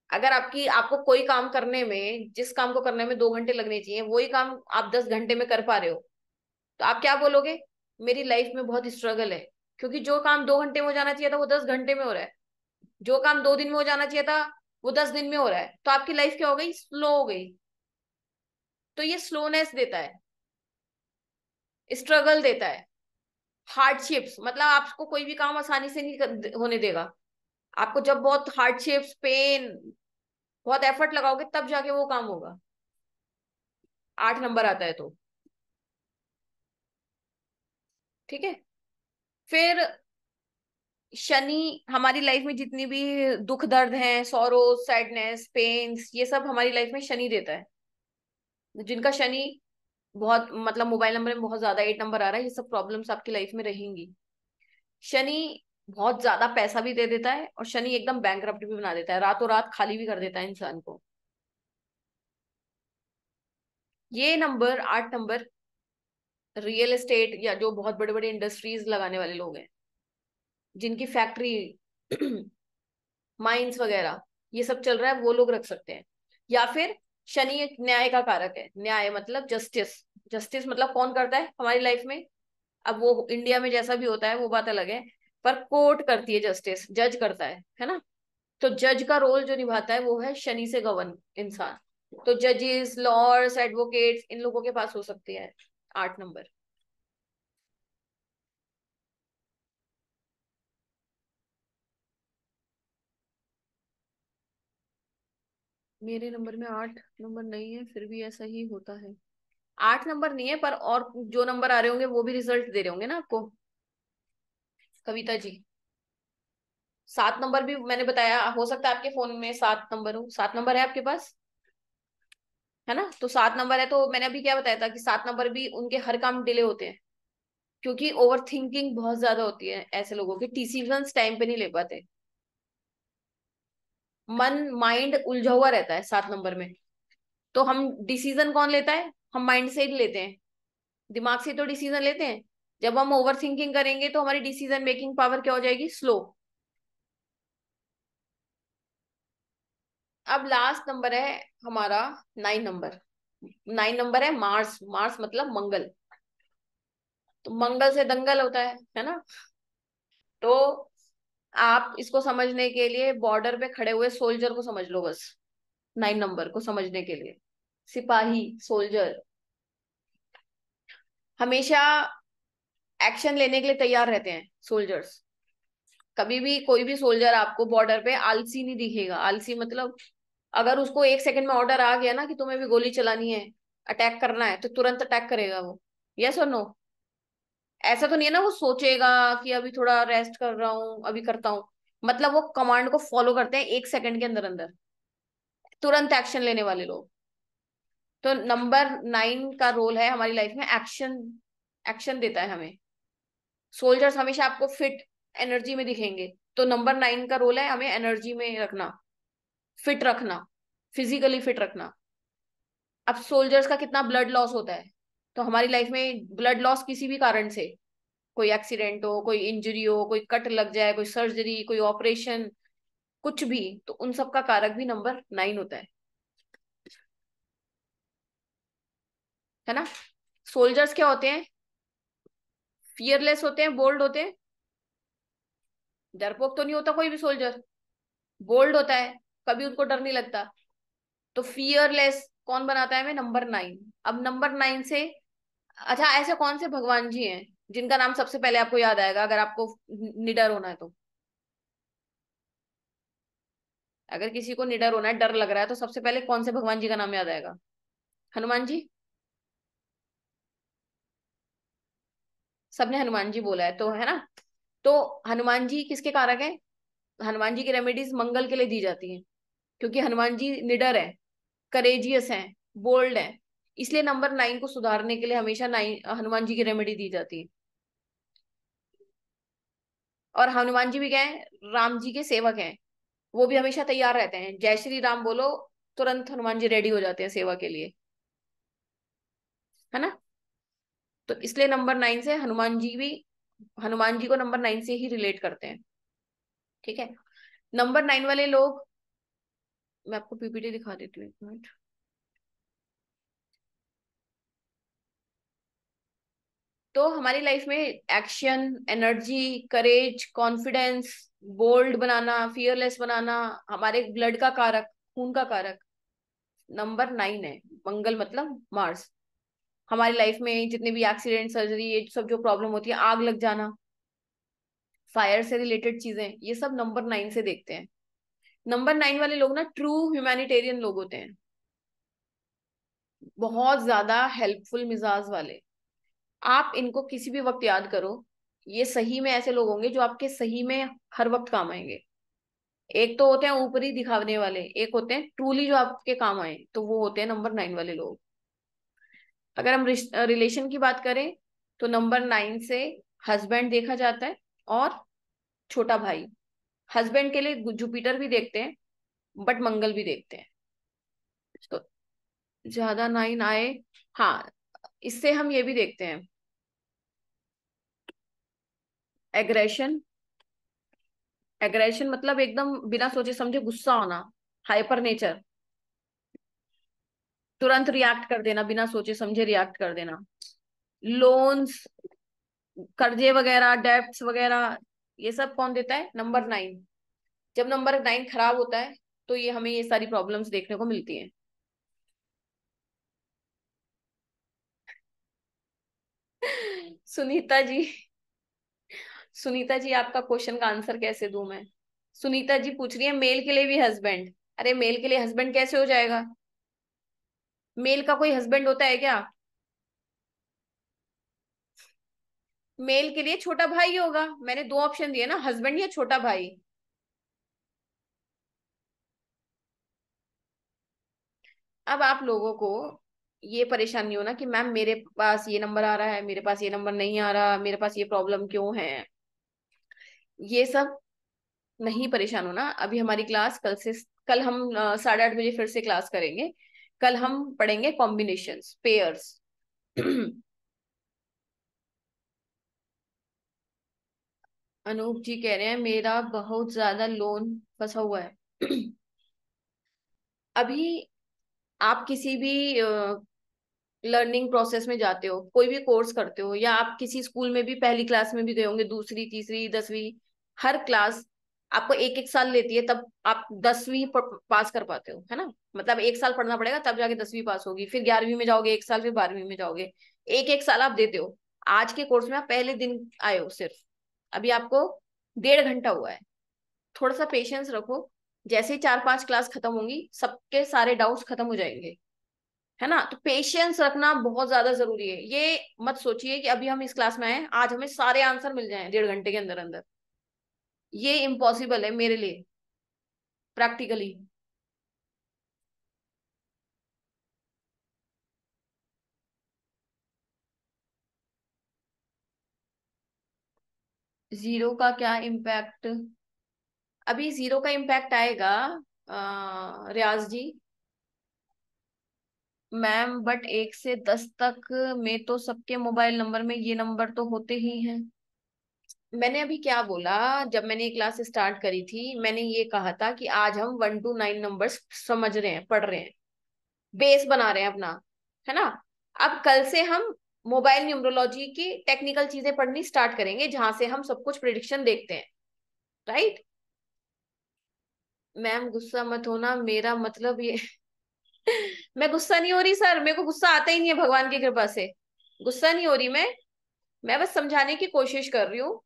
S1: अगर आपको कोई काम करने में, जिस काम को करने में 2 घंटे लगने चाहिए, वही काम आप 10 घंटे में कर पा रहे हो, तो आप क्या बोलोगे? मेरी लाइफ में बहुत स्ट्रगल है। क्योंकि जो काम 2 घंटे में हो जाना चाहिए था वो 10 घंटे में हो रहा है, जो काम 2 दिन में हो जाना चाहिए था वो 10 दिन में हो रहा है, तो आपकी लाइफ क्या हो गई? स्लो हो गई। तो ये स्लोनेस देता है, स्ट्रगल देता है, हार्डशिप्स, मतलब आपको कोई भी काम आसानी से नहीं होने देगा। आपको जब बहुत हार्डशिप्स, पेन, बहुत एफर्ट लगाओगे तब जाके वो काम होगा। 8 नंबर आता है तो। ठीक है, फिर शनि हमारी लाइफ में जितनी भी दुख दर्द हैं, सॉरो, सैडनेस, पेन्स, ये सब हमारी लाइफ में शनि देता है। जिनका शनि बहुत, मतलब मोबाइल नंबर में बहुत ज्यादा 8 नंबर आ रहा है, ये सब प्रॉब्लम्स आपकी लाइफ में रहेंगी। शनि बहुत ज्यादा पैसा भी दे देता है, और शनि एकदम बैंकरप्ट भी बना देता है, रातों रात खाली भी कर देता है इंसान को। ये नंबर 8 नंबर रियल एस्टेट या जो बहुत बड़े बड़े इंडस्ट्रीज लगाने वाले लोग हैं, जिनकी फैक्ट्री माइंस वगैरह ये सब चल रहा है, वो लोग रख सकते हैं। या फिर शनि एक न्याय का कारक है, न्याय मतलब जस्टिस। जस्टिस मतलब कौन करता है हमारी लाइफ में? अब वो इंडिया में जैसा भी होता है वो बात अलग है, पर कोर्ट करती है जस्टिस, जज करता है ना। तो जज का रोल जो निभाता है वो है शनि से गवर्न इंसान। तो जजेस, लॉयर्स, एडवोकेट्स, इन लोगों के पास हो सकती है 8 नंबर। मेरे नंबर में 8 नंबर नहीं है, फिर भी ऐसा ही होता है। 8 नंबर नहीं है, पर और जो नंबर आ रहे होंगे वो भी रिजल्ट दे रहे होंगे ना आपको, कविता जी। 7 नंबर भी मैंने बताया, हो सकता है आपके फोन में 7 नंबर हो, 7 नंबर है आपके पास, है ना? तो 7 नंबर है, तो मैंने अभी क्या बताया था कि 7 नंबर भी उनके हर काम डिले होते हैं, क्योंकि ओवर थिंकिंग बहुत ज्यादा होती है ऐसे लोगों की, डिसीजन टाइम पे नहीं ले पाते, मन माइंड उलझा हुआ रहता है 7 नंबर में। तो हम डिसीजन कौन लेता है? हम माइंड से ही लेते हैं, दिमाग से तो डिसीजन लेते हैं। जब हम ओवर थिंकिंग करेंगे तो हमारी डिसीजन मेकिंग पावर क्या हो जाएगी? स्लो। अब लास्ट नंबर है हमारा 9 नंबर। 9 नंबर है मार्स। मार्स मतलब मंगल। तो मंगल से दंगल होता है ना? तो आप इसको समझने के लिए बॉर्डर पे खड़े हुए सोल्जर को समझ लो बस, 9 नंबर को समझने के लिए, सिपाही, सोल्जर हमेशा एक्शन लेने के लिए तैयार रहते हैं सोल्जर्स। कभी भी कोई भी सोल्जर आपको बॉर्डर पे आलसी नहीं दिखेगा। आलसी मतलब, अगर उसको 1 सेकंड में ऑर्डर आ गया ना कि तुम्हें भी गोली चलानी है, अटैक करना है, तो तुरंत अटैक करेगा वो। यस और नो? ऐसा तो नहीं है ना वो सोचेगा कि अभी थोड़ा रेस्ट कर रहा हूँ, अभी करता हूँ। मतलब वो कमांड को फॉलो करते हैं 1 सेकंड के अंदर अंदर, तुरंत एक्शन लेने वाले लोग। तो नंबर 9 का रोल है हमारी लाइफ में एक्शन, एक्शन देता है हमें। सोल्जर्स हमेशा आपको फिट, एनर्जी में दिखेंगे। तो नंबर 9 का रोल है हमें एनर्जी में रखना, फिट रखना, फिजिकली फिट रखना। अब सोल्जर्स का कितना ब्लड लॉस होता है, तो हमारी लाइफ में ब्लड लॉस किसी भी कारण से, कोई एक्सीडेंट हो, कोई इंजरी हो, कोई कट लग जाए, कोई सर्जरी, कोई ऑपरेशन, कुछ भी, तो उन सब का कारक भी नंबर 9 होता है ना। सोल्जर्स क्या होते हैं? फियरलेस होते हैं, बोल्ड होते हैं। डरपोक तो नहीं होता कोई भी सोल्जर, बोल्ड होता है, कभी उनको डर नहीं लगता। तो फियरलेस कौन बनाता है हमें? नंबर 9। अब नंबर 9 से, अच्छा ऐसे कौन से भगवान जी हैं जिनका नाम सबसे पहले आपको याद आएगा अगर आपको निडर होना है तो? अगर किसी को निडर होना है, डर लग रहा है, तो सबसे पहले कौन से भगवान जी का नाम याद आएगा? हनुमान जी। सबने हनुमान जी बोला है तो, है ना। तो हनुमान जी किसके कारक है? हनुमान जी की रेमेडीज मंगल के लिए दी जाती हैं, क्योंकि हनुमान जी निडर है, करेजियस हैं, बोल्ड हैं। इसलिए नंबर 9 को सुधारने के लिए हमेशा 9 हनुमान जी की रेमेडी दी जाती है। और हनुमान जी भी क्या है? राम जी के सेवक हैं। वो भी हमेशा तैयार रहते हैं, जय श्री राम बोलो, तुरंत हनुमान जी रेडी हो जाते हैं सेवा के लिए, है ना। तो इसलिए नंबर 9 से हनुमान जी भी, हनुमान जी को नंबर 9 से ही रिलेट करते हैं। ठीक है। नंबर 9 वाले लोग, मैं आपको पीपीटी दिखा देती हूँ, एक मिनट। तो हमारी लाइफ में action, energy, courage, confidence, bold बनाना, फियरलेस बनाना, हमारे ब्लड का कारक, खून का कारक नंबर 9 है। मंगल मतलब मार्स। हमारी लाइफ में जितने भी एक्सीडेंट, सर्जरी, ये सब जो प्रॉब्लम होती है, आग लग जाना, फायर से रिलेटेड चीजें, ये सब नंबर 9 से देखते हैं। नंबर 9 वाले लोग ना ट्रू ह्यूमैनिटेरियन लोग होते हैं, बहुत ज्यादा हेल्पफुल मिजाज वाले। आप इनको किसी भी वक्त याद करो, ये सही में ऐसे लोग होंगे जो आपके सही में हर वक्त काम आएंगे। एक तो होते हैं ऊपरी दिखावने वाले, एक होते हैं ट्रूली जो आपके काम आए, तो वो होते हैं नंबर 9 वाले लोग। अगर हम रिलेशन की बात करें, तो नंबर 9 से हस्बैंड देखा जाता है और छोटा भाई। हस्बैंड के लिए जुपिटर भी देखते हैं, बट मंगल भी देखते हैं। तो ज्यादा 9 आए, हाँ, इससे हम ये भी देखते हैं, एग्रेशन। एग्रेशन मतलब एकदम बिना सोचे समझे गुस्सा होना, हाइपर नेचर, तुरंत रिएक्ट कर देना, बिना सोचे समझे रिएक्ट कर देना। लोन्स, कर्जे वगैरह, डेब्ट्स वगैरह, ये सब कौन देता है? नंबर 9। जब नंबर 9 खराब होता है, तो ये हमें ये सारी प्रॉब्लम्स देखने को मिलती हैं। सुनीता जी, सुनीता जी आपका क्वेश्चन का आंसर कैसे दूं मैं? सुनीता जी पूछ रही है मेल के लिए भी हस्बैंड। अरे मेल के लिए हस्बैंड कैसे हो जाएगा? मेल का कोई हस्बैंड होता है क्या? मेल के लिए छोटा भाई होगा। मैंने दो ऑप्शन दिए ना, हस्बैंड या छोटा भाई। अब आप लोगों को ये परेशानी हो ना कि मैम मेरे पास ये नंबर आ रहा है, मेरे पास ये नंबर नहीं आ रहा, मेरे पास ये प्रॉब्लम क्यों है, ये सब नहीं परेशान होना। अभी हमारी क्लास कल से, कल हम 8:30 बजे फिर से क्लास करेंगे। कल हम पढ़ेंगे कॉम्बिनेशंस, पेयर्स। अनूप जी कह रहे हैं मेरा बहुत ज्यादा लोन फंसा हुआ है। अभी आप किसी भी लर्निंग प्रोसेस में जाते हो, कोई भी कोर्स करते हो, या आप किसी स्कूल में भी पहली क्लास में भी गए होंगे, दूसरी, तीसरी, 10वीं, हर क्लास आपको एक एक साल लेती है, तब आप 10वीं पास कर पाते हो, है ना। मतलब एक साल पढ़ना पड़ेगा तब जाके 10वीं पास होगी, फिर 11वीं में जाओगे एक साल, फिर 12वीं में जाओगे, एक एक साल आप देते हो। आज के कोर्स में आप पहले दिन आए हो सिर्फ, अभी आपको 1.5 घंटा हुआ है। थोड़ा सा पेशेंस रखो, जैसे ही 4-5 क्लास खत्म होंगी सबके सारे डाउट्स खत्म हो जाएंगे, है ना। तो पेशेंस रखना बहुत ज्यादा जरूरी है। ये मत सोचिए कि अभी हम इस क्लास में आए, आज हमें सारे आंसर मिल जाएं 1.5 घंटे के अंदर अंदर। ये इम्पॉसिबल है मेरे लिए, प्रैक्टिकली। जीरो का क्या इम्पैक्ट? अभी जीरो का इम्पैक्ट आएगा रियाज जी। मैम बट 1 से 10 तक में तो सबके मोबाइल नंबर में ये नंबर तो होते ही हैं। मैंने अभी क्या बोला? जब मैंने ये क्लास स्टार्ट करी थी मैंने ये कहा था कि आज हम 1 to 9 नंबर्स समझ रहे हैं, पढ़ रहे हैं, बेस बना रहे हैं अपना, है ना? अब कल से हम मोबाइल न्यूमरोलॉजी की टेक्निकल चीजें पढ़नी स्टार्ट करेंगे जहां से हम सब कुछ प्रिडिक्शन देखते हैं। राइट? मैम गुस्सा मत होना, मेरा मतलब ये मैं गुस्सा नहीं हो रही सर, मेरे को गुस्सा आता ही नहीं है भगवान की कृपा से। गुस्सा नहीं हो रही मैं बस समझाने की कोशिश कर रही हूँ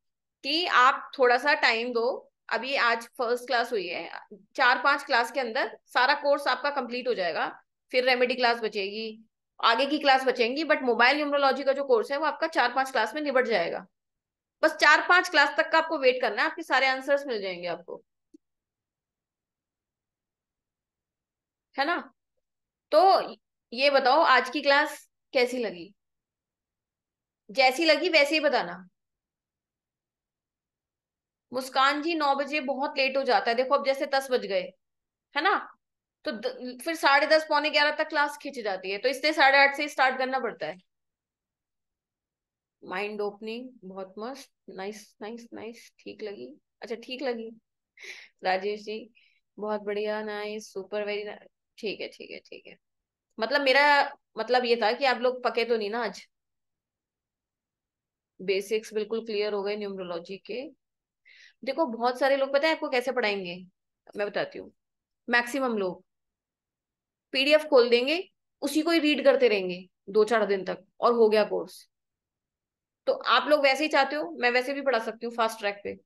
S1: कि आप थोड़ा सा टाइम दो। अभी आज फर्स्ट क्लास हुई है, 4-5 क्लास के अंदर सारा कोर्स आपका कंप्लीट हो जाएगा। फिर रेमेडी क्लास बचेगी, आगे की क्लास बचेंगी, बट मोबाइल न्यूमरोलॉजी का जो कोर्स है वो आपका 4-5 क्लास में निबट जाएगा। बस 4-5 क्लास तक का आपको वेट करना है, आपके सारे आंसर्स मिल जाएंगे आपको। है ना? तो ये बताओ आज की क्लास कैसी लगी? जैसी लगी वैसे ही बताना। मुस्कान जी 9 बजे बहुत लेट हो जाता है, देखो अब जैसे 10 बज गए, है ना? तो फिर 10:30 11:15 तक क्लास खिंच जाती है, तो इसलिए 8:30 से स्टार्ट करना पड़ता है। माइंड ओपनिंग बहुत मस्त, नाइस नाइस नाइस, ठीक लगी। अच्छा ठीक लगी। राजेश जी बहुत बढ़िया, नाइस, सुपर, वेरी। ठीक है ठीक है ठीक है। मतलब मेरा मतलब ये था कि आप लोग पके तो नहीं ना आज? बेसिक्स बिल्कुल क्लियर हो गए न्यूमरोलॉजी के। देखो बहुत सारे लोग पता है आपको कैसे पढ़ाएंगे, मैं बताती हूँ। मैक्सिमम लोग पीडीएफ खोल देंगे, उसी को ही रीड करते रहेंगे 2-4 दिन तक, और हो गया कोर्स। तो आप लोग वैसे ही चाहते हो, मैं वैसे भी पढ़ा सकती हूँ फास्ट ट्रैक पे।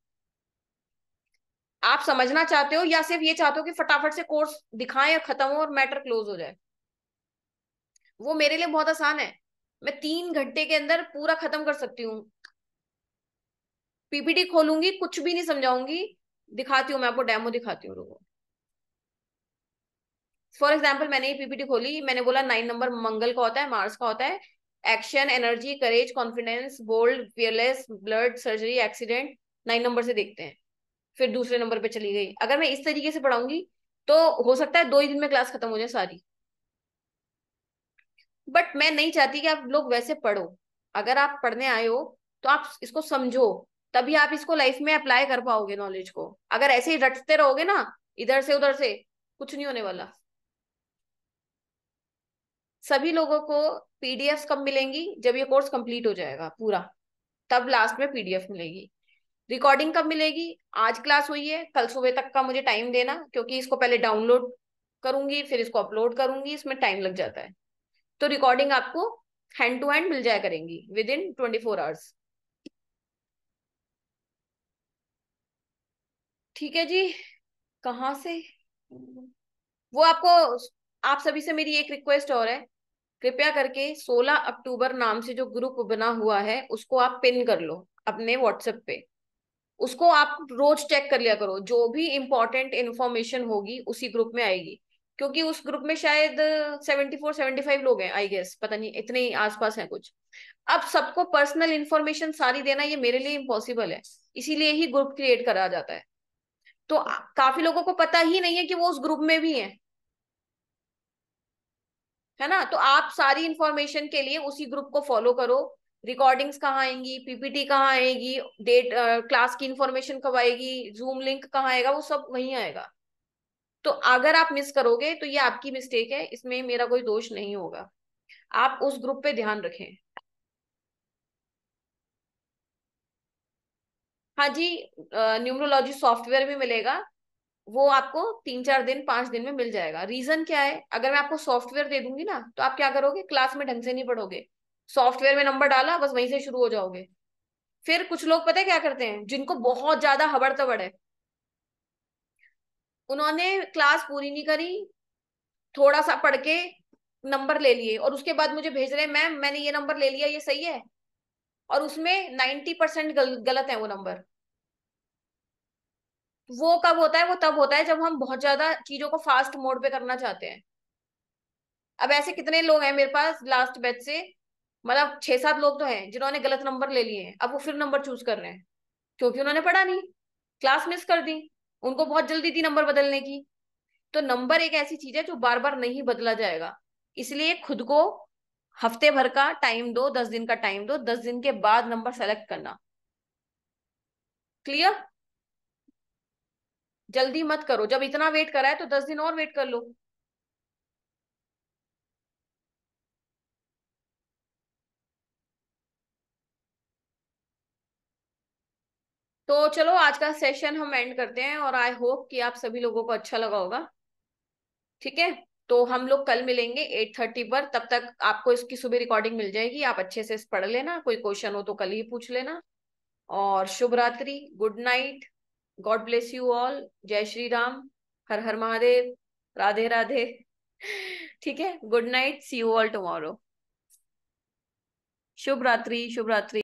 S1: आप समझना चाहते हो या सिर्फ ये चाहते हो कि फटाफट से कोर्स दिखाएं, खत्म हो और मैटर क्लोज हो जाए? वो मेरे लिए बहुत आसान है, मैं 3 घंटे के अंदर पूरा खत्म कर सकती हूँ। पीपीटी खोलूंगी, कुछ भी नहीं समझाऊंगी, दिखाती हूँ, मैं आपको डेमो दिखाती हूँ, रुको। फॉर एग्जाम्पल मैंने ये पीपीटी खोली, मैंने बोला 9 नंबर मंगल का होता है, मार्स का होता है। Action, energy, courage, confidence, bold, fearless, blood, surgery, accident. 9 number से देखते हैं। फिर दूसरे नंबर पे चली गई। अगर मैं इस तरीके से पढ़ाऊंगी तो हो सकता है 2 ही दिन में क्लास खत्म हो जाए सारी। बट मैं नहीं चाहती कि आप लोग वैसे पढ़ो। अगर आप पढ़ने आए हो तो आप इसको समझो, तभी आप इसको लाइफ में अप्लाई कर पाओगे नॉलेज को। अगर ऐसे ही रटते रहोगे ना इधर से उधर से, कुछ नहीं होने वाला। सभी लोगों को पीडीएफ कब मिलेंगी? जब ये कोर्स कंप्लीट हो जाएगा पूरा, तब लास्ट में पीडीएफ मिलेगी। रिकॉर्डिंग कब मिलेगी? आज क्लास हुई है, कल सुबह तक का मुझे टाइम देना, क्योंकि इसको पहले डाउनलोड करूंगी फिर इसको अपलोड करूंगी, इसमें टाइम लग जाता है। तो रिकॉर्डिंग आपको हैंड टू हैंड मिल जाया करेंगी विद इन 24 आवर्स। ठीक है जी। कहाँ से? वो आपको, आप सभी से मेरी एक रिक्वेस्ट और है, कृपया करके 16 अक्टूबर नाम से जो ग्रुप बना हुआ है उसको आप पिन कर लो अपने व्हाट्सएप पे। उसको आप रोज चेक कर लिया करो, जो भी इंपॉर्टेंट इंफॉर्मेशन होगी उसी ग्रुप में आएगी। क्योंकि उस ग्रुप में शायद 74-75 लोग हैं, आई गेस, पता नहीं, इतने ही आसपास हैं कुछ। अब सबको पर्सनल इंफॉर्मेशन सारी देना ये मेरे लिए इम्पॉसिबल है, इसीलिए ही ग्रुप क्रिएट करा जाता है। तो काफी लोगों को पता ही नहीं है कि वो उस ग्रुप में भी हैं, है ना? तो आप सारी इंफॉर्मेशन के लिए उसी ग्रुप को फॉलो करो। रिकॉर्डिंग्स कहाँ आएंगी, पीपीटी कहाँ आएगी, डेट, क्लास की इंफॉर्मेशन कब आएगी, जूम लिंक कहाँ आएगा, वो सब वहीं आएगा। तो अगर आप मिस करोगे तो ये आपकी मिस्टेक है, इसमें मेरा कोई दोष नहीं होगा। आप उस ग्रुप पे ध्यान रखें। हाँ जी, न्यूमरोलॉजी सॉफ्टवेयर भी मिलेगा। वो आपको 3-4 दिन 5 दिन में मिल जाएगा। रीजन क्या है? अगर मैं आपको सॉफ्टवेयर दे दूंगी ना तो आप क्या करोगे, क्लास में ढंग से नहीं पढ़ोगे। सॉफ्टवेयर में नंबर डाला, बस वहीं से शुरू हो जाओगे। फिर कुछ लोग पता है क्या करते हैं, जिनको बहुत ज्यादा हबड़ तबड़ है, उन्होंने क्लास पूरी नहीं करी, थोड़ा सा पढ़ के नंबर ले लिए, और उसके बाद मुझे भेज रहे हैं मैम मैंने ये नंबर ले लिया, ये सही है? और उसमें 90% गलत है वो नंबर। वो कब होता है? वो तब होता है जब हम बहुत ज्यादा चीजों को फास्ट मोड पे करना चाहते हैं। अब ऐसे कितने लोग हैं मेरे पास लास्ट बैच से, मतलब 6-7 लोग तो हैं जिन्होंने गलत नंबर ले लिए हैं, अब वो फिर नंबर चूज कर रहे हैं। क्योंकि उन्होंने पढ़ा नहीं, क्लास मिस कर दी, उनको बहुत जल्दी थी नंबर बदलने की। तो नंबर एक ऐसी चीज है जो बार बार नहीं बदला जाएगा, इसलिए खुद को हफ्ते भर का टाइम दो, 10 दिन का टाइम दो, 10 दिन के बाद नंबर सेलेक्ट करना। क्लियर? जल्दी मत करो, जब इतना वेट करा है तो 10 दिन और वेट कर लो। तो चलो आज का सेशन हम एंड करते हैं, और आई होप कि आप सभी लोगों को अच्छा लगा होगा। ठीक है, तो हम लोग कल मिलेंगे 8:30 पर। तब तक आपको इसकी सुबह रिकॉर्डिंग मिल जाएगी, आप अच्छे से पढ़ लेना, कोई क्वेश्चन हो तो कल ही पूछ लेना। और शुभ रात्रि, good night, God bless you all, जय श्री राम, हर हर महादेव, राधे राधे। ठीक है, good night, see you all tomorrow. शुभ रात्रि, शुभ रात्रि।